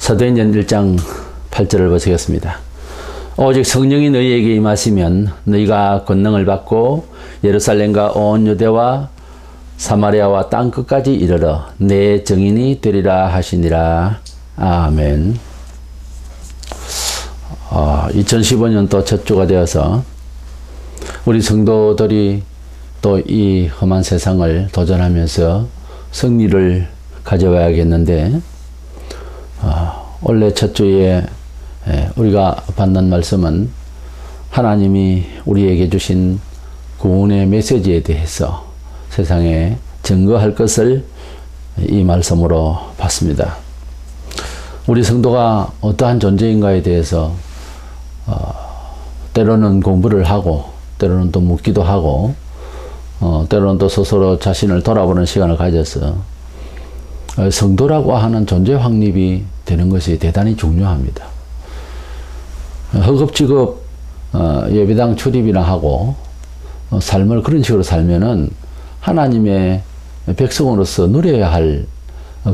사도행전 1장 8절을 보시겠습니다. 오직 성령이 너희에게 임하시면 너희가 권능을 받고 예루살렘과 온 유대와 사마리아와 땅 끝까지 이르러 내 증인이 되리라 하시니라. 아멘. 2015년도 첫 주가 되어서 우리 성도들이 또 이 험한 세상을 도전하면서 승리를 가져와야겠는데, 원래 첫 주에 우리가 받는 말씀은 하나님이 우리에게 주신 구원의 메시지에 대해서 세상에 증거할 것을 이 말씀으로 봤습니다. 우리 성도가 어떠한 존재인가에 대해서 때로는 공부를 하고 때로는 또 묻기도 하고 때로는 또 스스로 자신을 돌아보는 시간을 가져서 성도라고 하는 존재 확립이 되는 것이 대단히 중요합니다. 허겁지겁 예배당 출입이나 하고 삶을 그런 식으로 살면은 하나님의 백성으로서 누려야 할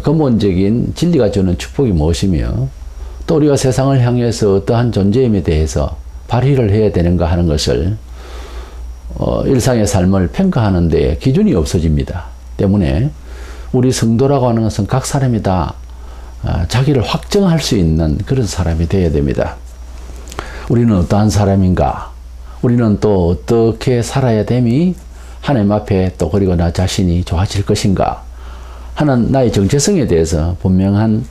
근본적인 진리가 주는 축복이 무엇이며 또 우리가 세상을 향해서 어떠한 존재임에 대해서 발휘를 해야 되는가 하는 것을 일상의 삶을 평가하는 데 기준이 없어집니다. 때문에 우리 성도라고 하는 것은 각 사람이 다 자기를 확정할 수 있는 그런 사람이 되어야 됩니다. 우리는 어떠한 사람인가? 우리는 또 어떻게 살아야 됨이 하나님 앞에 또 그리고 나 자신이 좋아질 것인가 하는 나의 정체성에 대해서 분명한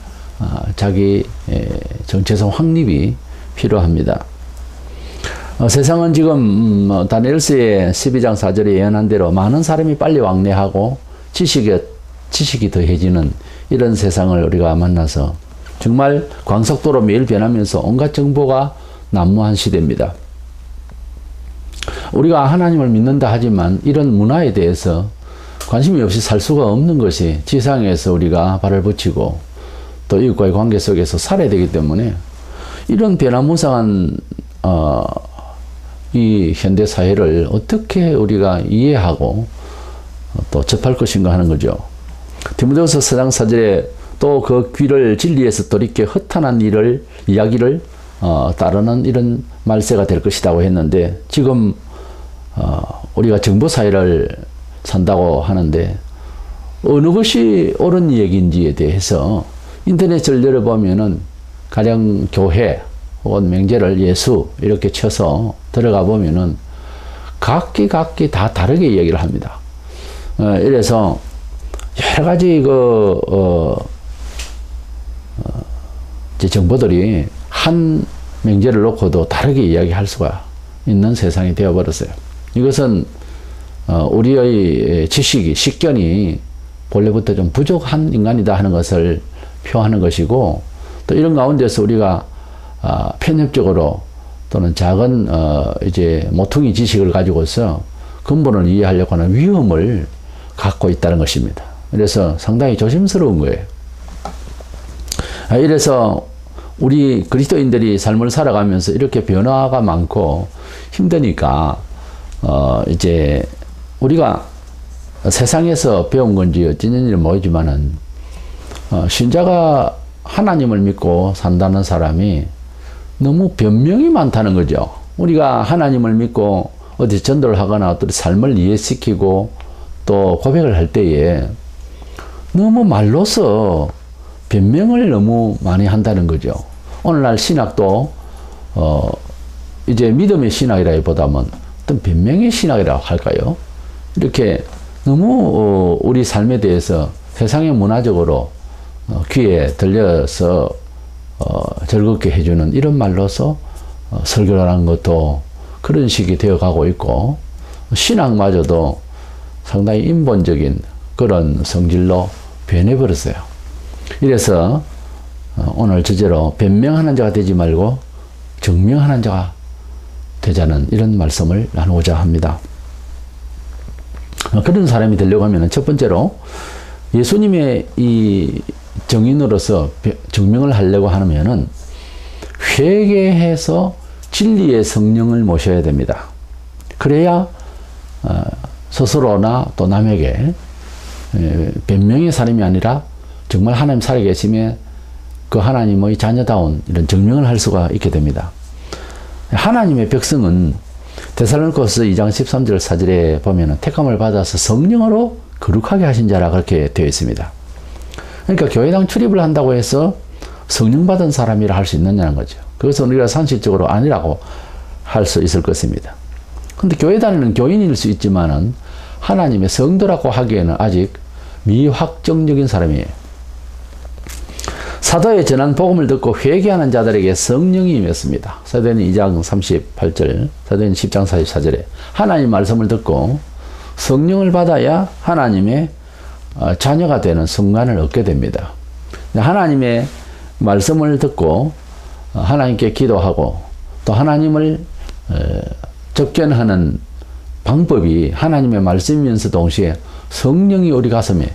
자기 정체성 확립이 필요합니다. 세상은 지금 다니엘서의 12장 4절에 예언한 대로 많은 사람이 빨리 왕래하고 지식이 더해지는 이런 세상을 우리가 만나서 정말 광속도로 매일 변하면서 온갖 정보가 난무한 시대입니다. 우리가 하나님을 믿는다 하지만 이런 문화에 대해서 관심이 없이 살 수가 없는 것이 지상에서 우리가 발을 붙이고 또 이웃과의 관계 속에서 살아야 되기 때문에 이런 변화무쌍한 이 현대 사회를 어떻게 우리가 이해하고 또 접할 것인가 하는 거죠. 디모데후서 4장 4절에 또 그 귀를 진리에서 돌이켜 허탄한 이야기를 따르는 이런 말세가 될 것이라고 했는데, 지금 우리가 정보사회를 산다고 하는데 어느 것이 옳은 얘기인지에 대해서 인터넷을 열어보면은 가령 교회 혹은 명제를 예수 이렇게 쳐서 들어가 보면은 각기 다 다르게 이야기를 합니다. 이래서 여러 가지 정보들이 한 명제를 놓고도 다르게 이야기할 수가 있는 세상이 되어버렸어요. 이것은 우리의 지식이, 식견이 본래부터 좀 부족한 인간이다 하는 것을 표하는 것이고, 또 이런 가운데서 우리가 편협적으로 또는 작은 이제 모퉁이 지식을 가지고서 근본을 이해하려고 하는 위험을 갖고 있다는 것입니다. 그래서 상당히 조심스러운 거예요. 이래서 우리 그리스도인들이 삶을 살아가면서 이렇게 변화가 많고 힘드니까 이제 우리가 세상에서 배운 건지 어찌는지는 모르지만은 신자가 하나님을 믿고 산다는 사람이 너무 변명이 많다는 거죠. 우리가 하나님을 믿고 어디 전도를 하거나 어떤 삶을 이해시키고 또 고백을 할 때에 너무 말로서 변명을 너무 많이 한다는 거죠. 오늘날 신학도 이제 믿음의 신학이라기보다는 어떤 변명의 신학이라고 할까요? 이렇게 너무 우리 삶에 대해서 세상의 문화적으로 귀에 들려서 즐겁게 해주는 이런 말로서 설교를 하는 것도 그런 식이 되어가고 있고, 신학마저도 상당히 인본적인 그런 성질로 변해버렸어요. 이래서 오늘 주제로 변명하는 자가 되지 말고 증명하는 자가 되자는 이런 말씀을 나누고자 합니다. 그런 사람이 되려고 하면 첫 번째로 예수님의 이 정인으로서 증명을 하려고 하면은 회개해서 진리의 성령을 모셔야 됩니다. 그래야 스스로나 또 남에게 변명의 사람이 아니라 정말 하나님 살아계심에 그 하나님의 자녀다운 이런 증명을 할 수가 있게 됩니다. 하나님의 백성은 데살로니가서 2장 13절 4절에 보면 택함을 받아서 성령으로 거룩하게 하신 자라 그렇게 되어 있습니다. 그러니까 교회당 출입을 한다고 해서 성령 받은 사람이라 할 수 있느냐는 거죠. 그것은 우리가 상식적으로 아니라고 할 수 있을 것입니다. 근데 교회 다니는 교인일 수 있지만은 하나님의 성도라고 하기에는 아직 미확정적인 사람이에요. 사도의 전한 복음을 듣고 회개하는 자들에게 성령이 임했습니다. 사도행전 2장 38절, 사도행전 10장 44절에 하나님 말씀을 듣고 성령을 받아야 하나님의 자녀가 되는 순간을 얻게 됩니다. 하나님의 말씀을 듣고 하나님께 기도하고 또 하나님을 접견하는 방법이 하나님의 말씀이면서 동시에 성령이 우리 가슴에,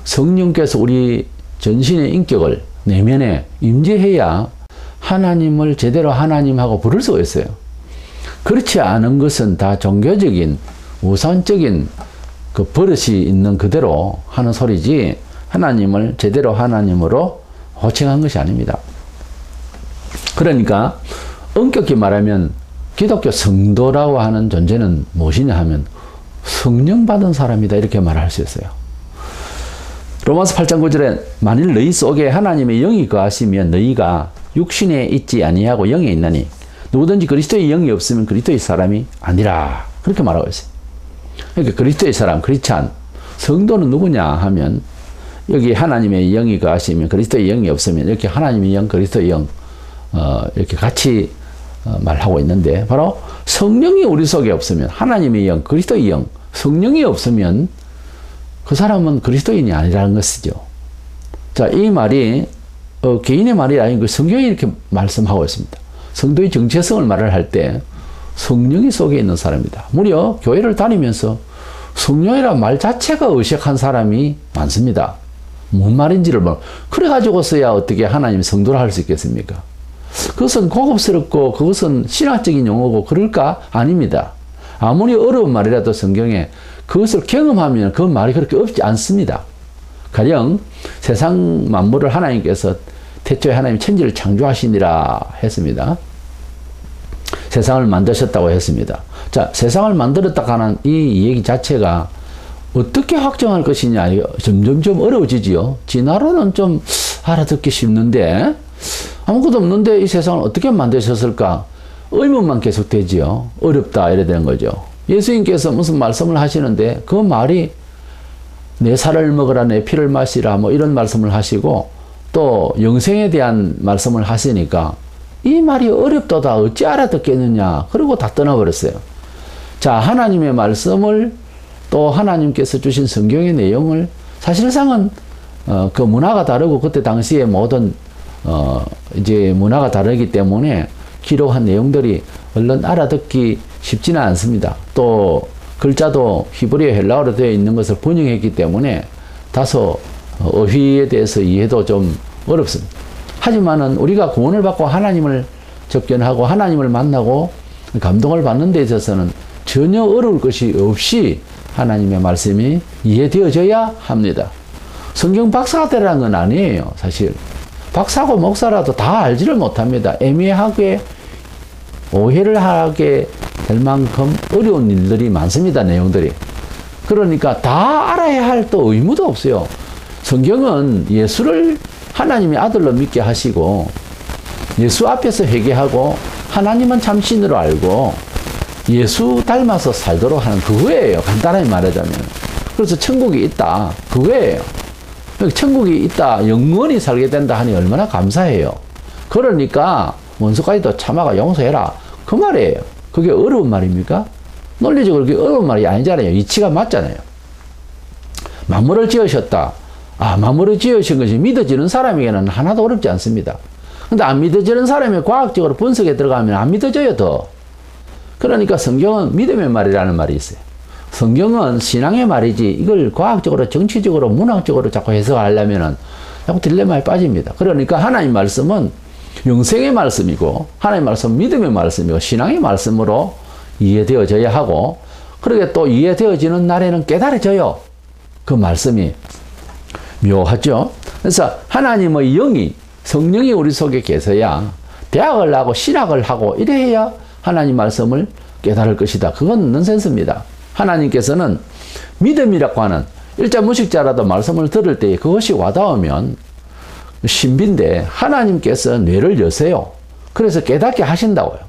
성령께서 우리 전신의 인격을 내면에 임재해야 하나님을 제대로 하나님하고 부를 수가 있어요. 그렇지 않은 것은 다 종교적인 우상적인 그 버릇이 있는 그대로 하는 소리지 하나님을 제대로 하나님으로 호칭한 것이 아닙니다. 그러니까 엄격히 말하면 기독교 성도라고 하는 존재는 무엇이냐 하면 성령 받은 사람이다 이렇게 말할 수 있어요. 로마서 8장 9절에 만일 너희 속에 하나님의 영이 거하시면 너희가 육신에 있지 아니하고 영에 있나니 누구든지 그리스도의 영이 없으면 그리스도의 사람이 아니라 그렇게 말하고 있어요. 그러니까 그리스도의 사람, 크리스찬, 성도는 누구냐 하면 여기 하나님의 영이 거하시면 그리스도의 영이 없으면 이렇게 하나님의 영, 그리스도의 영 이렇게 같이 말하고 있는데 바로 성령이 우리 속에 없으면 하나님의 영, 그리스도의 영, 성령이 없으면 그 사람은 그리스도인이 아니라는 것이죠. 자, 이 말이 개인의 말이 아니고 성경이 이렇게 말씀하고 있습니다. 성도의 정체성을 말을 할 때 성령이 속에 있는 사람이다. 무려 교회를 다니면서 성령이라는 말 자체가 의식한 사람이 많습니다. 뭔 말인지를 그래가지고서야 어떻게 하나님 성도를 할 수 있겠습니까? 그것은 고급스럽고 그것은 신학적인 용어고 그럴까? 아닙니다. 아무리 어려운 말이라도 성경에 그것을 경험하면 그 말이 그렇게 없지 않습니다. 가령 세상 만물을 하나님께서 태초에 하나님 천지를 창조하시니라 했습니다. 세상을 만드셨다고 했습니다. 자, 세상을 만들었다 하는 이 얘기 자체가 어떻게 확정할 것이냐 점점점 어려워지지요. 진화로는 좀 알아듣기 쉽는데 아무것도 없는데 이 세상을 어떻게 만드셨을까? 의문만 계속되지요. 어렵다 이래 되는 거죠. 예수님께서 무슨 말씀을 하시는데 그 말이 내 살을 먹으라 내 피를 마시라 뭐 이런 말씀을 하시고 또 영생에 대한 말씀을 하시니까 이 말이 어렵도다 어찌 알아듣겠느냐 그러고 다 떠나버렸어요. 자, 하나님의 말씀을 또 하나님께서 주신 성경의 내용을 사실상은 그 문화가 다르고 그때 당시에 모든 이제 문화가 다르기 때문에 기록한 내용들이 얼른 알아듣기 쉽지는 않습니다. 또 글자도 히브리어 헬라어로 되어 있는 것을 번역했기 때문에 다소 어휘에 대해서 이해도 좀 어렵습니다. 하지만은 우리가 구원을 받고 하나님을 접견하고 하나님을 만나고 감동을 받는 데 있어서는 전혀 어려울 것이 없이 하나님의 말씀이 이해되어져야 합니다. 성경 박사가 되라는 건 아니에요. 사실 박사고 목사라도 다 알지를 못합니다. 애매하게 오해를 하게 될 만큼 어려운 일들이 많습니다. 내용들이. 그러니까 다 알아야 할 또 의무도 없어요. 성경은 예수를 하나님의 아들로 믿게 하시고 예수 앞에서 회개하고 하나님은 참신으로 알고 예수 닮아서 살도록 하는 그거예요. 간단하게 말하자면. 그래서 천국이 있다. 그거예요. 천국이 있다. 영원히 살게 된다 하니 얼마나 감사해요. 그러니까 원수까지도 참아가 용서해라. 그 말이에요. 그게 어려운 말입니까? 논리적으로 그게 어려운 말이 아니잖아요. 이치가 맞잖아요. 만물을 지으셨다. 만물을 지으신 것이 믿어지는 사람에게는 하나도 어렵지 않습니다. 근데 안 믿어지는 사람이 과학적으로 분석에 들어가면 안 믿어져요, 더. 그러니까 성경은 믿음의 말이라는 말이 있어요. 성경은 신앙의 말이지 이걸 과학적으로 정치적으로 문학적으로 자꾸 해석하려면은 자꾸 딜레마에 빠집니다. 그러니까 하나님 말씀은 영생의 말씀이고 하나님 말씀은 믿음의 말씀이고 신앙의 말씀으로 이해되어져야 하고 그렇게 또 이해되어지는 날에는 깨달아져요. 그 말씀이 묘하죠. 그래서 하나님의 영이 성령이 우리 속에 계셔야 대학을 하고 신학을 하고 이래야 하나님 말씀을 깨달을 것이다. 그건 넌센스입니다. 하나님께서는 믿음이라고 하는 일자 무식자라도 말씀을 들을 때 그것이 와닿으면 신비인데 하나님께서 뇌를 여세요. 그래서 깨닫게 하신다고요.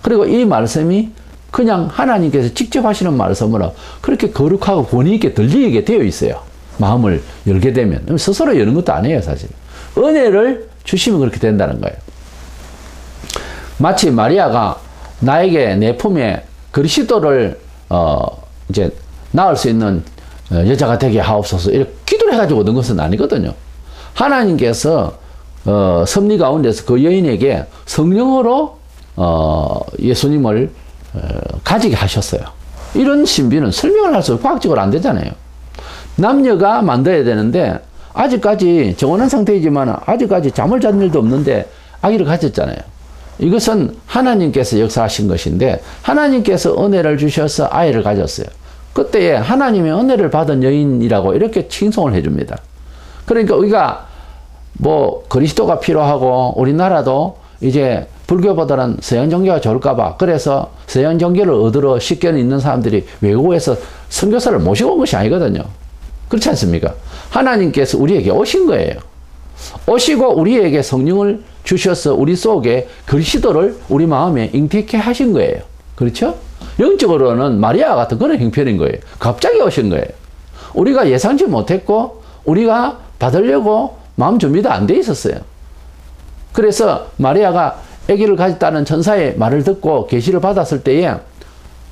그리고 이 말씀이 그냥 하나님께서 직접 하시는 말씀으로 그렇게 거룩하고 권위 있게 들리게 되어 있어요. 마음을 열게 되면. 스스로 여는 것도 아니에요, 사실. 은혜를 주시면 그렇게 된다는 거예요. 마치 마리아가 나에게 내 품에 그리스도를 이제 낳을 수 있는 여자가 되게 하옵소서 이렇게 기도를 해가지고 얻은 것은 아니거든요. 하나님께서 섭리 가운데서 그 여인에게 성령으로 예수님을 가지게 하셨어요. 이런 신비는 설명을 할 수 없고 과학적으로 안 되잖아요. 남녀가 만들어야 되는데 아직까지 정혼한 상태이지만 아직까지 잠을 잔 일도 없는데 아기를 가졌잖아요. 이것은 하나님께서 역사하신 것인데 하나님께서 은혜를 주셔서 아이를 가졌어요. 그때에 하나님의 은혜를 받은 여인이라고 이렇게 칭송을 해줍니다. 그러니까 우리가 뭐 그리스도가 필요하고 우리나라도 이제 불교보다는 서양 종교가 좋을까봐 그래서 서양 종교를 얻으러 쉽게 있는 사람들이 외국에서 선교사를 모시고 온 것이 아니거든요. 그렇지 않습니까? 하나님께서 우리에게 오신 거예요. 오시고 우리에게 성령을 주셔서 우리 속에 그리스도를 우리 마음에 잉태케 하신 거예요. 그렇죠? 영적으로는 마리아 같은 그런 형편인 거예요. 갑자기 오신 거예요. 우리가 예상치 못했고 우리가 받으려고 마음 준비도 안 돼 있었어요. 그래서 마리아가 아기를 가졌다는 천사의 말을 듣고 계시를 받았을 때에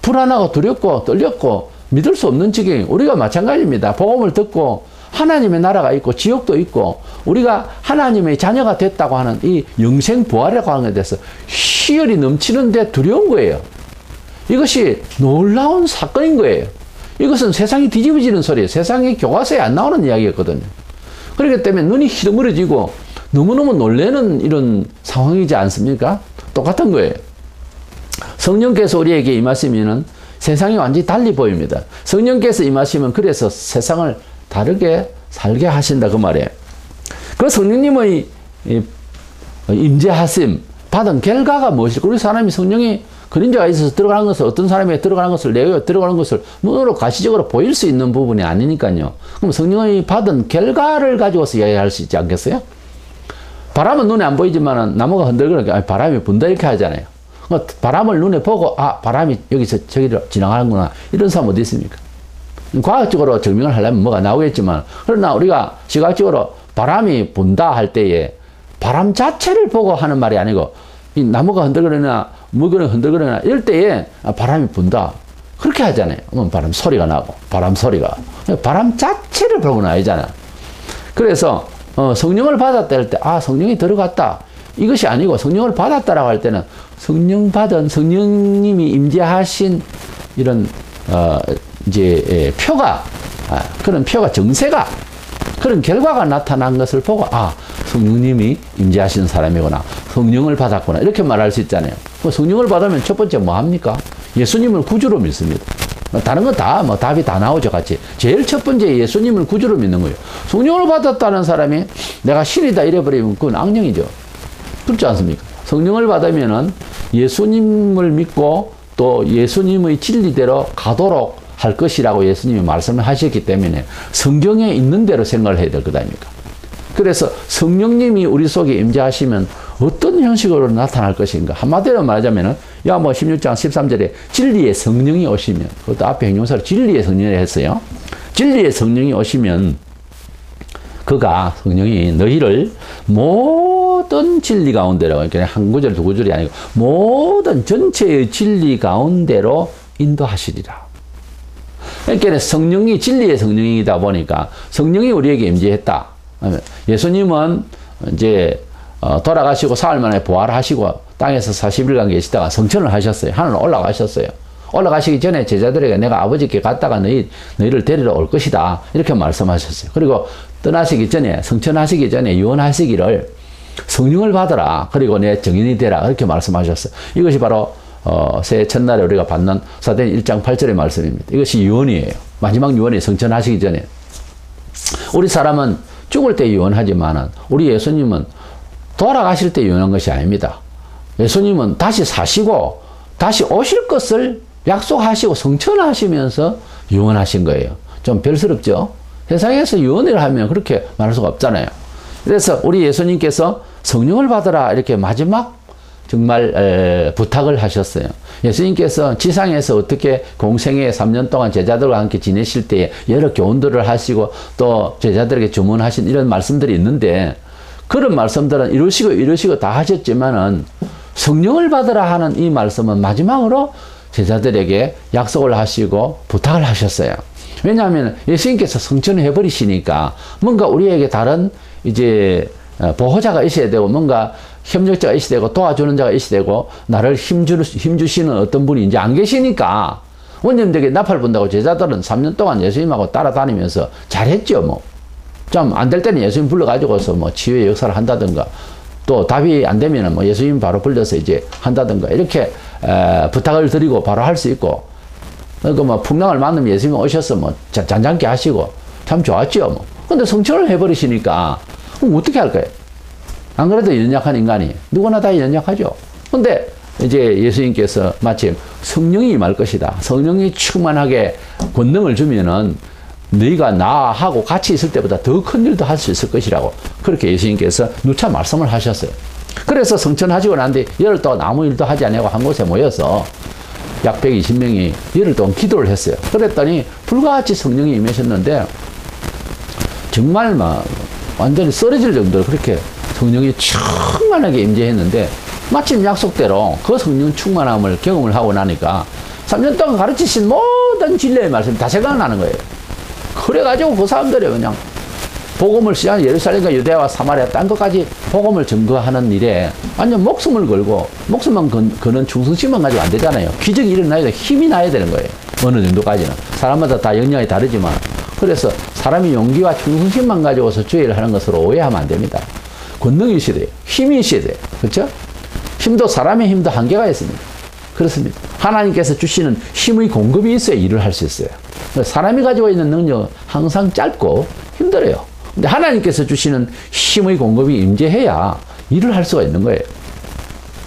불안하고 두렵고 떨렸고 믿을 수 없는 지경 우리가 마찬가지입니다. 복음을 듣고 하나님의 나라가 있고 지옥도 있고 우리가 하나님의 자녀가 됐다고 하는 이 영생 부활이라고 하는 것에 대해서 희열이 넘치는데 두려운 거예요. 이것이 놀라운 사건인 거예요. 이것은 세상이 뒤집어지는 소리예요. 세상의 교과서에 안 나오는 이야기였거든요. 그렇기 때문에 눈이 희둥그러지고 너무너무 놀라는 이런 상황이지 않습니까? 똑같은 거예요. 성령께서 우리에게 임하시면 세상이 완전히 달리 보입니다. 성령께서 임하시면 그래서 세상을 다르게 살게 하신다 그 말이에요. 그 성령님의 임재하심 받은 결과가 무엇일까? 우리 사람이 성령이 그림자가 있어서 들어가는 것을 어떤 사람에게 들어가는 것을 내가 들어가는 것을 눈으로 가시적으로 보일 수 있는 부분이 아니니까요. 그럼 성령이 받은 결과를 가지고서 이야기할 수 있지 않겠어요? 바람은 눈에 안 보이지만 나무가 흔들거리니까 바람이 분다 이렇게 하잖아요. 바람을 눈에 보고 바람이 여기서 저기로 지나가는구나 이런 사람 어디 있습니까? 과학적으로 증명을 하려면 뭐가 나오겠지만 그러나 우리가 시각적으로 바람이 분다 할 때에 바람 자체를 보고 하는 말이 아니고 이 나무가 흔들거리나 물건이 흔들거리나 이럴 때에 바람이 분다 그렇게 하잖아요. 그러면 바람 소리가 나고 바람 소리가 바람 자체를 보고는 아니잖아. 그래서 성령을 받았다 할 때 성령이 들어갔다 이것이 아니고 성령을 받았다라고 할 때는 성령 받은 성령님이 임재하신 이런 이제 표가 그런 표가 정세가 그런 결과가 나타난 것을 보고 성령님이 임재하신 사람이구나 성령을 받았구나 이렇게 말할 수 있잖아요. 성령을 받으면 첫 번째 뭐 합니까? 예수님을 구주로 믿습니다. 다른 거 다 답이 다 나오죠 같이. 제일 첫 번째 예수님을 구주로 믿는 거예요. 성령을 받았다는 사람이 내가 신이다 이래버리면 그건 악령이죠. 그렇지 않습니까? 성령을 받으면은 예수님을 믿고 또 예수님의 진리대로 가도록 할 것이라고 예수님이 말씀을 하셨기 때문에 성경에 있는 대로 생각을 해야 될 것 아닙니까? 그래서 성령님이 우리 속에 임재하시면 어떤 형식으로 나타날 것인가? 한마디로 말하자면은 16장 13절에 진리의 성령이 오시면 그것도 앞에 형용사로 진리의 성령이 했어요. 진리의 성령이 오시면 그가 성령이 너희를 모든 진리 가운데로 그러니까 한 구절 두 구절이 아니고 모든 전체의 진리 가운데로 인도하시리라. 그러니까 성령이 진리의 성령이다 보니까 성령이 우리에게 임재했다. 예수님은 이제 돌아가시고 사흘 만에 부활하시고 땅에서 40일간 계시다가 성천을 하셨어요. 하늘로 올라가셨어요. 올라가시기 전에 제자들에게 내가 아버지께 갔다가 너희를 데리러 올 것이다. 이렇게 말씀하셨어요. 그리고 떠나시기 전에 성천하시기 전에 유언하시기를 성령을 받아라. 그리고 내 증인이 되라. 이렇게 말씀하셨어요. 이것이 바로 새해 첫날에 우리가 받는 사도행 1장 8절의 말씀입니다. 이것이 유언이에요. 마지막 유언이 성천하시기 전에. 우리 사람은 죽을 때 유언하지만은 우리 예수님은 돌아가실 때 유언한 것이 아닙니다. 예수님은 다시 사시고 다시 오실 것을 약속하시고 성천하시면서 유언하신 거예요. 좀 별스럽죠? 세상에서 유언을 하면 그렇게 말할 수가 없잖아요. 그래서 우리 예수님께서 성령을 받으라 이렇게 마지막 정말 부탁을 하셨어요. 예수님께서 지상에서 어떻게 공생애 3년 동안 제자들과 함께 지내실 때에 여러 교훈들을 하시고 또 제자들에게 주문하신 이런 말씀들이 있는데 그런 말씀들은 이루시고 다 하셨지만은 성령을 받으라 하는 이 말씀은 마지막으로 제자들에게 약속을 하시고 부탁을 하셨어요. 왜냐하면 예수님께서 성천을 해버리시니까 뭔가 우리에게 다른 이제 보호자가 있어야 되고 뭔가 협력자가 있어야 되고 도와주는 자가 있어야 되고 나를 힘주시는 어떤 분이 이제 안 계시니까 원님들에게 나팔 분다고 제자들은 3년 동안 예수님하고 따라다니면서 잘했죠. 뭐 좀 안 될 때는 예수님 불러가지고서 뭐 치유의 역사를 한다든가 또 답이 안 되면은 뭐 예수님 바로 불러서 이제 한다든가 이렇게 부탁을 드리고 바로 할 수 있고 그 뭐 풍랑을 만나면 예수님 오셔서 뭐 잔잔케 하시고 참 좋았죠. 뭐 근데 성천을 해버리시니까 그럼 어떻게 할까요? 안 그래도 연약한 인간이 누구나 다 연약하죠. 근데 이제 예수님께서 마침 성령이 임할 것이다. 성령이 충만하게 권능을 주면은 너희가 나하고 같이 있을 때보다 더 큰 일도 할 수 있을 것이라고 그렇게 예수님께서 누차 말씀을 하셨어요. 그래서 성천하시고 난 뒤 열흘 동안 아무 일도 하지 않고 한 곳에 모여서 약 120명이 열흘 동안 기도를 했어요. 그랬더니 불같이 성령이 임하셨는데 정말 막 완전히 쓰러질 정도로 그렇게 성령이 충만하게 임재했는데 마침 약속대로 그 성령 충만함을 경험을 하고 나니까 3년 동안 가르치신 모든 진리의 말씀이 다 생각나는 거예요. 그래가지고 그 사람들이 그냥 복음을 시작 예루살렘과 유대와 사마리아 딴 것까지 복음을 증거하는 일에 완전 목숨을 걸고 목숨만 거는 충성심만 가지고 안 되잖아요. 기적이 일어나야 돼. 힘이 나야 되는 거예요. 어느 정도까지는. 사람마다 다 역량이 다르지만 그래서 사람이 용기와 충성심만 가지고서 주의를 하는 것으로 오해하면 안 됩니다. 권능이 있어야 돼요. 힘이 있어야 돼요. 그렇죠? 힘도 사람의 힘도 한계가 있습니다. 그렇습니다. 하나님께서 주시는 힘의 공급이 있어야 일을 할 수 있어요. 사람이 가지고 있는 능력은 항상 짧고 힘들어요. 근데 하나님께서 주시는 힘의 공급이 임재해야 일을 할 수가 있는 거예요.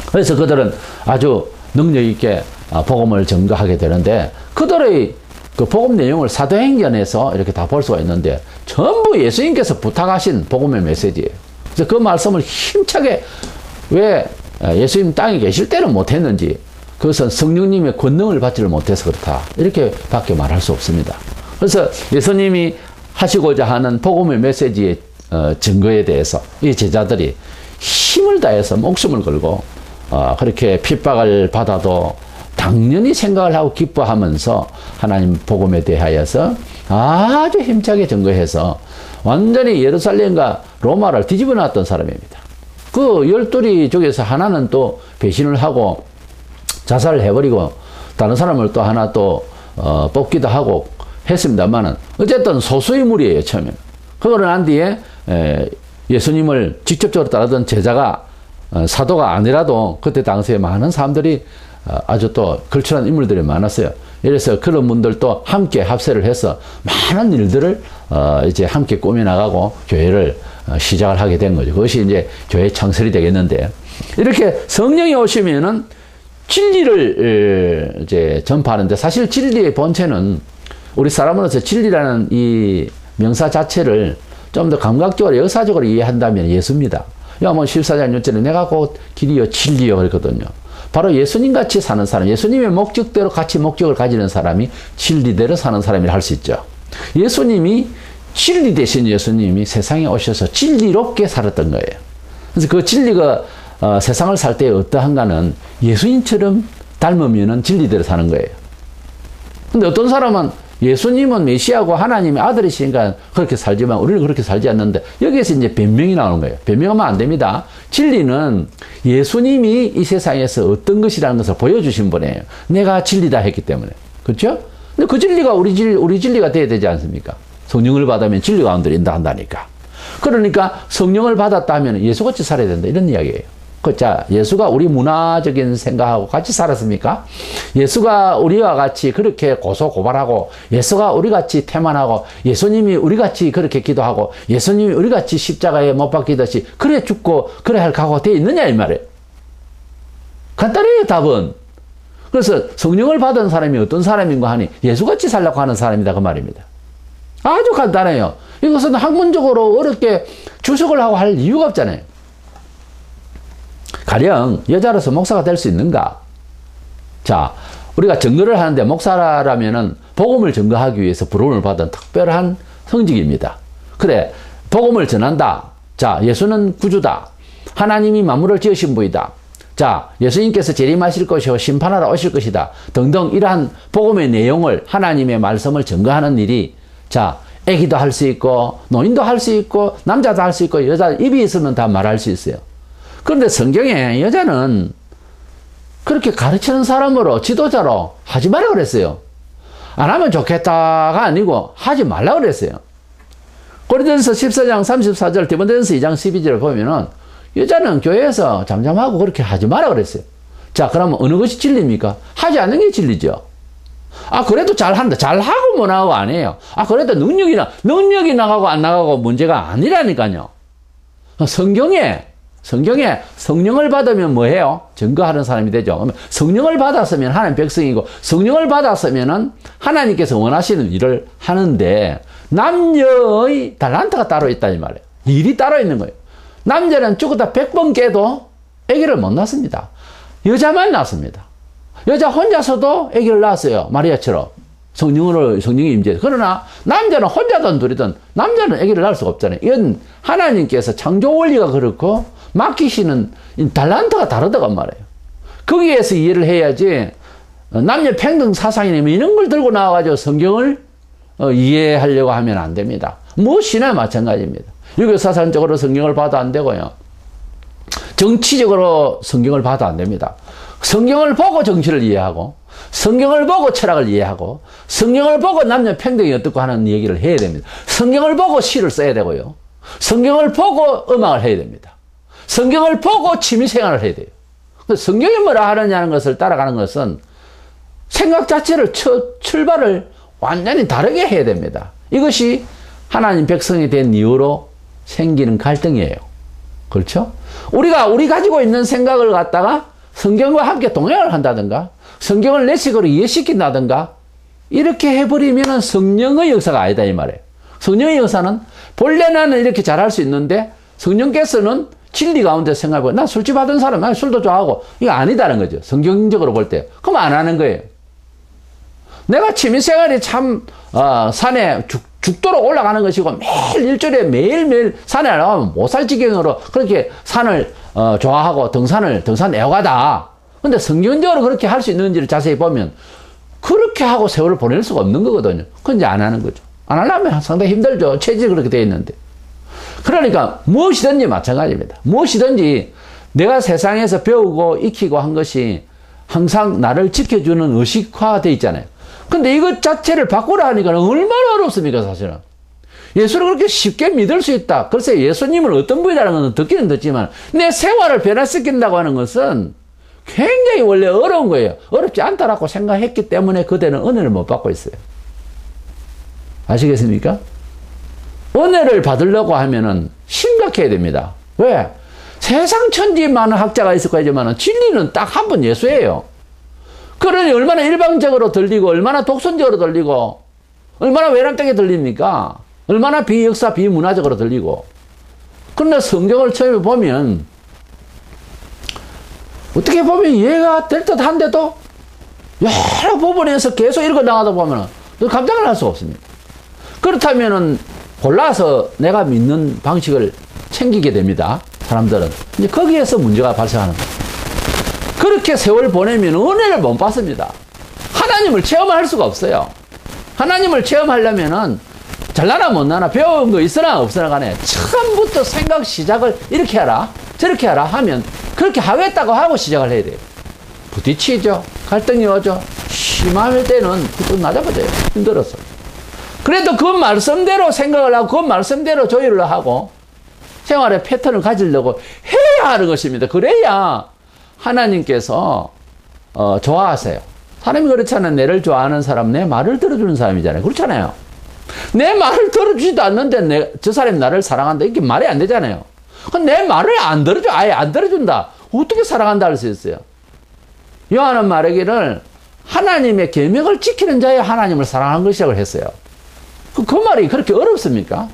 그래서 그들은 아주 능력 있게 복음을 전가하게 되는데 그들의 그 복음 내용을 사도행전에서 이렇게 다 볼 수가 있는데 전부 예수님께서 부탁하신 복음의 메시지예요. 그래서 그 말씀을 힘차게 왜 예수님 땅에 계실 때는 못했는지 그것은 성령님의 권능을 받지를 못해서 그렇다. 이렇게 밖에 말할 수 없습니다. 그래서 예수님이 하시고자 하는 복음의 메시지의 증거에 대해서 이 제자들이 힘을 다해서 목숨을 걸고 그렇게 핍박을 받아도 당연히 생각을 하고 기뻐하면서 하나님 복음에 대하여서 아주 힘차게 증거해서 완전히 예루살렘과 로마를 뒤집어 놨던 사람입니다. 그 12 중에서 하나는 또 배신을 하고 자살을 해버리고 다른 사람을 또 하나 또 뽑기도 하고 했습니다만은 어쨌든 소수의 무리예요. 처음에는. 그러고 난 뒤에 예수님을 직접적으로 따르던 제자가 사도가 아니라도 그때 당시에 많은 사람들이 아주 또 걸출한 인물들이 많았어요. 그래서 그런 분들도 함께 합세를 해서 많은 일들을 이제 함께 꾸며나가고 교회를 시작을 하게 된 거죠. 그것이 이제 교회 창설이 되겠는데 이렇게 성령이 오시면은 진리를 이제 전파하는데 사실 진리의 본체는 우리 사람으로서 진리라는 이 명사 자체를 좀 더 감각적으로 역사적으로 이해한다면 예수입니다. 요한복음 14장 6절에 내가 곧 길이요 진리요 그랬거든요. 바로 예수님 같이 사는 사람, 예수님의 목적대로 같이 목적을 가지는 사람이 진리대로 사는 사람이라 할 수 있죠. 예수님이 진리 대신 예수님이 세상에 오셔서 진리롭게 살았던 거예요. 그래서 그 진리가 세상을 살 때 어떠한가는 예수님처럼 닮으면 진리대로 사는 거예요. 근데 어떤 사람은 예수님은 메시아고 하나님의 아들이시니까 그렇게 살지만 우리는 그렇게 살지 않는데 여기에서 이제 변명이 나오는 거예요. 변명하면 안 됩니다. 진리는 예수님이 이 세상에서 어떤 것이라는 것을 보여주신 분이에요. 내가 진리다 했기 때문에. 그렇죠? 근데 그 진리가 우리 진리가 돼야 되지 않습니까? 성령을 받으면 진리 가운데 인도한다니까. 그러니까 성령을 받았다 하면 예수같이 살아야 된다. 이런 이야기예요. 자, 예수가 우리 문화적인 생각하고 같이 살았습니까? 예수가 우리와 같이 그렇게 고소고발하고, 예수가 우리 같이 태만하고, 예수님이 우리 같이 그렇게 기도하고, 예수님이 우리 같이 십자가에 못 박히듯이 그래 죽고 그래 할 각오가 되어 있느냐 이 말이에요. 간단해요, 답은. 그래서 성령을 받은 사람이 어떤 사람인가 하니 예수같이 살려고 하는 사람이다 그 말입니다. 아주 간단해요. 이것은 학문적으로 어렵게 주석을 하고 할 이유가 없잖아요. 가령 여자로서 목사가 될 수 있는가? 자, 우리가 증거를 하는데 목사라면은 복음을 증거하기 위해서 부름을 받은 특별한 성직입니다. 그래, 복음을 전한다. 자, 예수는 구주다. 하나님이 만물을 지으신 분이다. 자, 예수님께서 재림하실 것이요 심판하러 오실 것이다. 등등 이러한 복음의 내용을, 하나님의 말씀을 증거하는 일이, 자, 애기도 할 수 있고 노인도 할 수 있고 남자도 할 수 있고 여자 입이 있으면 다 말할 수 있어요. 그런데 성경에 여자는 그렇게 가르치는 사람으로, 지도자로 하지 말라 그랬어요. 안 하면 좋겠다가 아니고 하지 말라 그랬어요. 고린도전서 14장 34절, 디모데전서 2장 12절을 보면은 여자는 교회에서 잠잠하고 그렇게 하지 마라 그랬어요. 자, 그러면 어느 것이 진리입니까? 하지 않는 게 진리죠. 아, 그래도 잘한다. 잘하고 못하고 아니에요. 아, 그래도 능력이 나가고 안 나가고 문제가 아니라니까요. 성경에 성령을 받으면 뭐해요? 증거하는 사람이 되죠. 그러면 성령을 받았으면 하나님 백성이고, 성령을 받았으면은 하나님께서 원하시는 일을 하는데, 남녀의 달란트가 따로 있다 이 말이에요. 일이 따로 있는 거예요. 남자는 죽었다 100번 깨도 아기를 못 낳습니다. 여자만 낳습니다. 여자 혼자서도 아기를 낳았어요. 마리아처럼. 성령이 임재. 그러나 남자는 혼자든 둘이든 남자는 아기를 낳을 수가 없잖아요. 이건 하나님께서 창조 원리가 그렇고 맡기시는 달란트가 다르다고 말이에요. 거기에서 이해를 해야지, 남녀 평등 사상이나 이런 걸 들고 나와가지고 성경을 이해하려고 하면 안 됩니다. 무엇이나 마찬가지입니다. 유교사상적으로 성경을 봐도 안 되고요. 정치적으로 성경을 봐도 안 됩니다. 성경을 보고 정치를 이해하고, 성경을 보고 철학을 이해하고, 성경을 보고 남녀 평등이 어떻고 하는 얘기를 해야 됩니다. 성경을 보고 시를 써야 되고요. 성경을 보고 음악을 해야 됩니다. 성경을 보고 취미생활을 해야 돼요. 성경이 뭐라 하느냐는 것을 따라가는 것은 생각 자체를 출발을 완전히 다르게 해야 됩니다. 이것이 하나님 백성이 된 이후로 생기는 갈등이에요. 그렇죠? 우리 가지고 있는 생각을 갖다가 성경과 함께 동행을 한다든가, 성경을 내 식으로 이해시킨다든가, 이렇게 해버리면 성령의 역사가 아니다 이 말이에요. 성령의 역사는 본래는 이렇게 잘할 수 있는데, 성령께서는 진리 가운데 생각하고, 나 술집 하던 사람, 술도 좋아하고, 이거 아니다는 거죠. 성경적으로 볼 때. 그럼 안 하는 거예요. 내가 취미생활이 참, 산에 죽도록 올라가는 것이고, 일주일에 매일매일 산에 올라가면 못 살 지경으로 그렇게 산을, 좋아하고 등산 애호가다. 근데 성경적으로 그렇게 할 수 있는지를 자세히 보면, 그렇게 하고 세월을 보낼 수가 없는 거거든요. 그건 이제 안 하는 거죠. 안 하려면 상당히 힘들죠. 체질이 그렇게 되어 있는데. 그러니까 무엇이든지 마찬가지입니다. 무엇이든지 내가 세상에서 배우고 익히고 한 것이 항상 나를 지켜주는 의식화되어 있잖아요. 근데 이것 자체를 바꾸라 하니까 얼마나 어렵습니까, 사실은. 예수를 그렇게 쉽게 믿을 수 있다. 글쎄, 예수님을 어떤 분이라는 것은 듣기는 듣지만, 내 생활을 변화시킨다고 하는 것은 굉장히 원래 어려운 거예요. 어렵지 않다라고 생각했기 때문에 그대는 은혜를 못 받고 있어요. 아시겠습니까? 은혜를 받으려고 하면은 심각해야 됩니다. 왜? 세상 천지 많은 학자가 있을 거지만 진리는 딱 한 번 예수예요. 그러니 얼마나 일방적으로 들리고, 얼마나 독선적으로 들리고, 얼마나 외람되게 들립니까? 얼마나 비역사, 비문화적으로 들리고. 그런데 성경을 처음에 보면, 어떻게 보면 이해가 될 듯 한데도, 여러 부분에서 계속 읽어 나가다 보면, 감당을 할 수가 없습니다. 그렇다면은, 골라서 내가 믿는 방식을 챙기게 됩니다. 사람들은. 이제 거기에서 문제가 발생하는 거예요. 그렇게 세월 보내면 은혜를 못 받습니다. 하나님을 체험할 수가 없어요. 하나님을 체험하려면은 잘나나 못나나 배운 거 있으나 없으나 간에 처음부터 생각 시작을 이렇게 하라 저렇게 하라 하면 그렇게 하겠다고 하고 시작을 해야 돼요. 부딪히죠. 갈등이 오죠. 심할 때는 또 낮아버려요. 힘들어서. 그래도 그 말씀대로 생각을 하고 그 말씀대로 조율을 하고 생활의 패턴을 가지려고 그래야 하는 것입니다. 그래야 하나님께서 좋아하세요. 사람이 그렇잖아요. 내를 좋아하는 사람, 내 말을 들어주는 사람이잖아요. 그렇잖아요. 내 말을 들어주지도 않는데 저 사람이 나를 사랑한다. 이게 말이 안 되잖아요. 내 말을 안 들어줘. 아예 안 들어준다. 어떻게 사랑한다 할 수 있어요? 요한은 말하기를 하나님의 계명을 지키는 자여 하나님을 사랑하는 것이라고 했어요. 그 말이 그렇게 어렵습니까?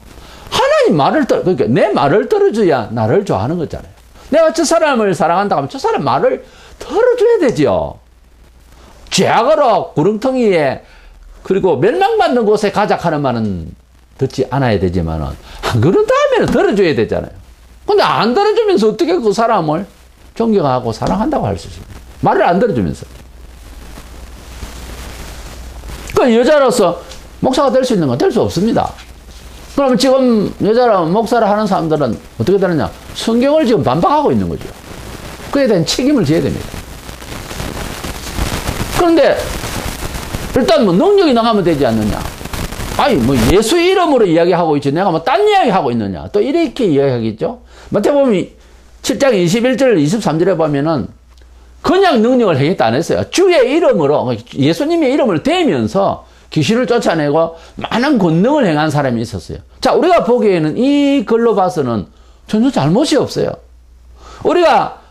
하나님 말을 그러니까 내 말을 들어줘야 나를 좋아하는 거잖아요. 내가 저 사람을 사랑한다 하면 저 사람 말을 들어줘야 되죠. 죄악으로 구렁텅이에 그리고 멸망받는 곳에 가작하는 말은 듣지 않아야 되지만은 안 그런다면 들어줘야 되잖아요. 근데 안 들어주면서 어떻게 그 사람을 존경하고 사랑한다고 할 수 있습니까? 말을 안 들어주면서. 그 여자로서 목사가 될 수 있는 건 될 수 없습니다. 그러면 지금 여자로 목사를 하는 사람들은 어떻게 되느냐? 성경을 지금 반박하고 있는 거죠. 그에 대한 책임을 져야 됩니다. 그런데 일단 뭐 능력이 나가면 되지 않느냐? 아니 뭐 예수 이름으로 이야기하고 있지 내가 뭐 딴 이야기 하고 있느냐? 또 이렇게 이야기하겠죠. 마태복음 7장 21절 23절에 보면은 그냥 능력을 행했다 안 했어요. 주의 이름으로 예수님의 이름을 대면서 귀신을 쫓아내고 많은 권능을 행한 사람이 있었어요. 자, 우리가 보기에는 이 글로 봐서는 전혀 잘못이 없어요. 우리가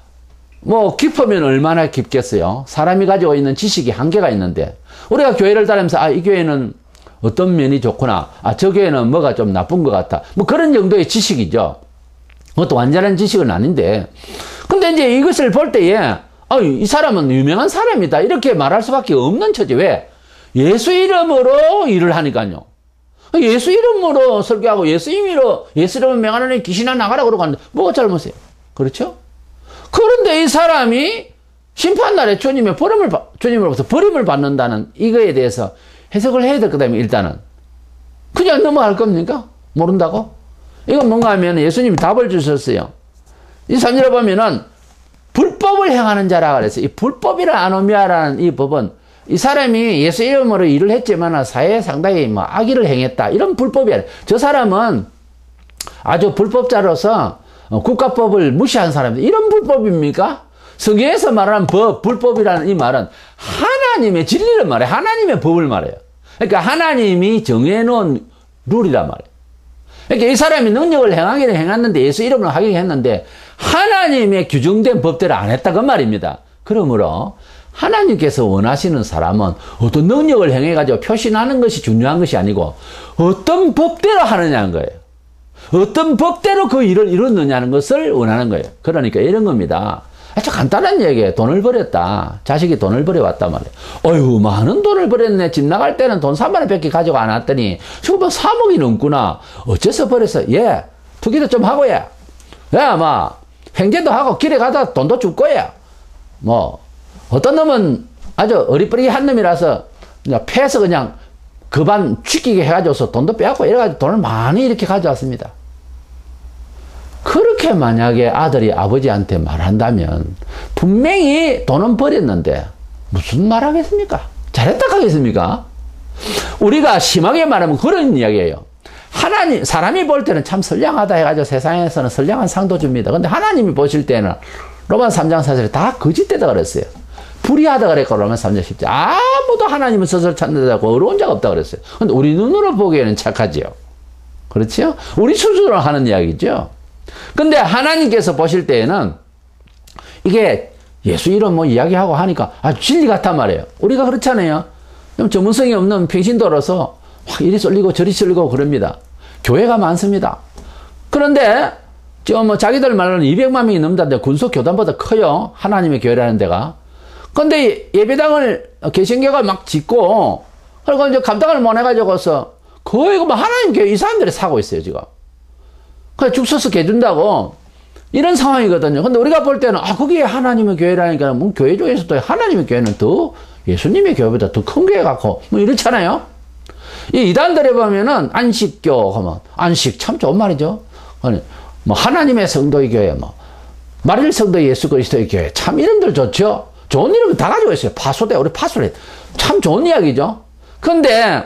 뭐 깊으면 얼마나 깊겠어요. 사람이 가지고 있는 지식이 한계가 있는데 우리가 교회를 다니면서 이 교회는 어떤 면이 좋구나. 저 교회는 뭐가 좀 나쁜 것 같다. 뭐 그런 정도의 지식이죠. 그것도 완전한 지식은 아닌데. 근데 이제 이것을 볼 때에 이 사람은 유명한 사람이다. 이렇게 말할 수밖에 없는 처지. 왜? 예수 이름으로 일을 하니까요. 예수 이름으로 설교하고 예수 이름을 명하는 귀신아 나가라 그러고 하는데 뭐가 잘못이에요? 그렇죠? 그런데 이 사람이 심판날에 주님으로부터 버림을 받는다는 이거에 대해서 해석을 해야 될 거다면 일단은 그냥 넘어갈 겁니까? 모른다고? 이건 뭔가 하면 예수님이 답을 주셨어요. 이 3절에 보면은 불법을 행하는 자라 그랬어요. 이 불법이라 아노미아라는 이 법은 이 사람이 예수 이름으로 일을 했지만 사회에 상당히 뭐 악의를 행했다. 이런 불법이 아니에요. 저 사람은 아주 불법자로서 국가법을 무시한 사람입니다. 이런 불법입니까? 성경에서 말하는 불법이라는 이 말은 하나님의 진리를 말해요. 하나님의 법을 말해요. 그러니까 하나님이 정해놓은 룰이란 말이에요. 그러니까 이 사람이 능력을 행하기는 행했는데 예수 이름으로 하긴 했는데 하나님의 규정된 법대로 안 했다 그 말입니다. 그러므로 하나님께서 원하시는 사람은 어떤 능력을 행해가지고 표신하는 것이 중요한 것이 아니고 어떤 법대로 하느냐는 거예요. 어떤 법대로 그 일을 이뤘느냐는 것을 원하는 거예요. 그러니까 이런 겁니다. 아주 간단한 얘기예요. 돈을 벌였다. 자식이 돈을 벌여왔단 말이에요. 어휴, 많은 돈을 벌였네. 집 나갈 때는 돈 3만 원밖에 가지고 안 왔더니 지금 뭐 3억이 넘구나. 어째서 벌였어? 투기도 좀 하고 횡재도 하고 길에 가다 돈도 줄 거야. 어떤 놈은 아주 어리버리한 놈이라서 그냥 패서 그냥 그반 죽이게 해가지고서 돈도 빼앗고 이래가지고 돈을 많이 이렇게 가져왔습니다. 그렇게 만약에 아들이 아버지한테 말한다면 분명히 돈은 버렸는데 무슨 말 하겠습니까? 잘했다 하겠습니까? 우리가 심하게 말하면 그런 이야기예요. 사람이 볼 때는 참 선량하다 해가지고 세상에서는 선량한 상도 줍니다. 근데 하나님이 보실 때는 로마 3장 4절에 다 거짓되다 그랬어요. 불의하다 그랬고 로마 3장 10절 아무도 하나님을 스스로 찾는다고 어려운 자가 없다 그랬어요. 근데 우리 눈으로 보기에는 착하지요. 그렇지요? 우리 스스로 하는 이야기죠. 근데 하나님께서 보실 때에는 이게 예수 이름 이야기하고 하니까 진리 같단 말이에요. 우리가 그렇잖아요. 좀 전문성이 없는 평신도로서 막 이리 쏠리고 저리 쏠리고 그럽니다. 교회가 많습니다. 그런데 지금 자기들 말로는 200만 명이 넘는다는데 군속교단보다 커요. 하나님의 교회라는 데가. 근데 예배당을 개신교가 막 짓고 그리고 이제 감당을 못 해가지고서 거의 하나님 교회 이 사람들이 사고 있어요 지금. 그래 죽 서서 개준다고 이런 상황이거든요. 근데 우리가 볼 때는 그게 하나님의 교회라니까 교회 중에서도 하나님의 교회는 더 예수님의 교회보다 더 큰 교회 같고 이렇잖아요. 이 이단들에 보면은 안식교 하면 안식 참 좋은 말이죠. 하나님의 성도의 교회 말일 성도 예수 그리스도의 교회 참 이름들 좋죠. 좋은 이름 다 가지고 있어요. 파수대 우리 파수대 참 좋은 이야기죠. 근데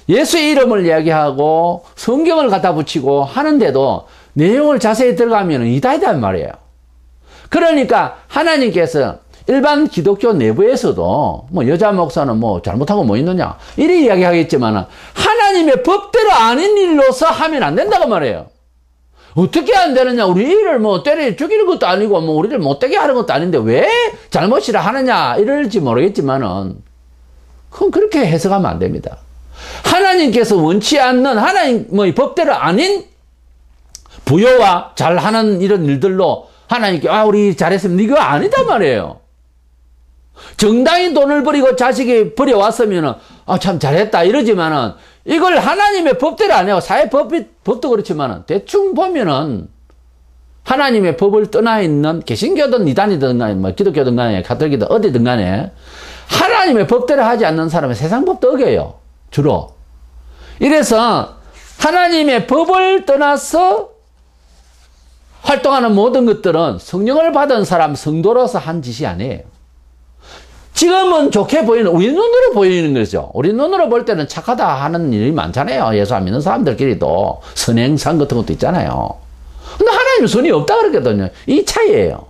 예수 이름을 이야기하고 성경을 갖다 붙이고 하는데도 내용을 자세히 들어가면 이다이단 말이에요. 그러니까 하나님께서 일반 기독교 내부에서도 뭐 여자 목사는 뭐 잘못하고 뭐 있느냐 이래 이야기하겠지만 하나님의 법대로 아닌 일로서 하면 안 된다고 말해요. 어떻게 안 되느냐? 우리 일을 뭐 때려 죽이는 것도 아니고 뭐 우리를 못되게 하는 것도 아닌데 왜 잘못이라 하느냐 이럴지 모르겠지만은 그건 그렇게 해석하면 안 됩니다. 하나님께서 원치 않는 하나님의 법대로 아닌 부여와 잘하는 이런 일들로 하나님께 우리 잘했으면 이거 아니다 말이에요. 정당히 돈을 버리고 자식이 버려왔으면은 참 잘했다 이러지만은 이걸 하나님의 법대로 안 해요. 법도 그렇지만은 대충 보면은 하나님의 법을 떠나 있는 개신교든 이단이든 간에 뭐 기독교든 간에 가톨릭이든 어디든 간에 하나님의 법대로 하지 않는 사람은 세상 법도 어겨요. 주로. 이래서 하나님의 법을 떠나서 활동하는 모든 것들은 성령을 받은 사람 성도로서 한 짓이 아니에요. 지금은 좋게 보이는 우리 눈으로 보이는 거죠. 우리 눈으로 볼 때는 착하다 하는 일이 많잖아요. 예수 안 믿는 사람들끼리도 선행상 같은 것도 있잖아요. 근데 하나님은 선이 없다 그러거든요. 이 차이예요.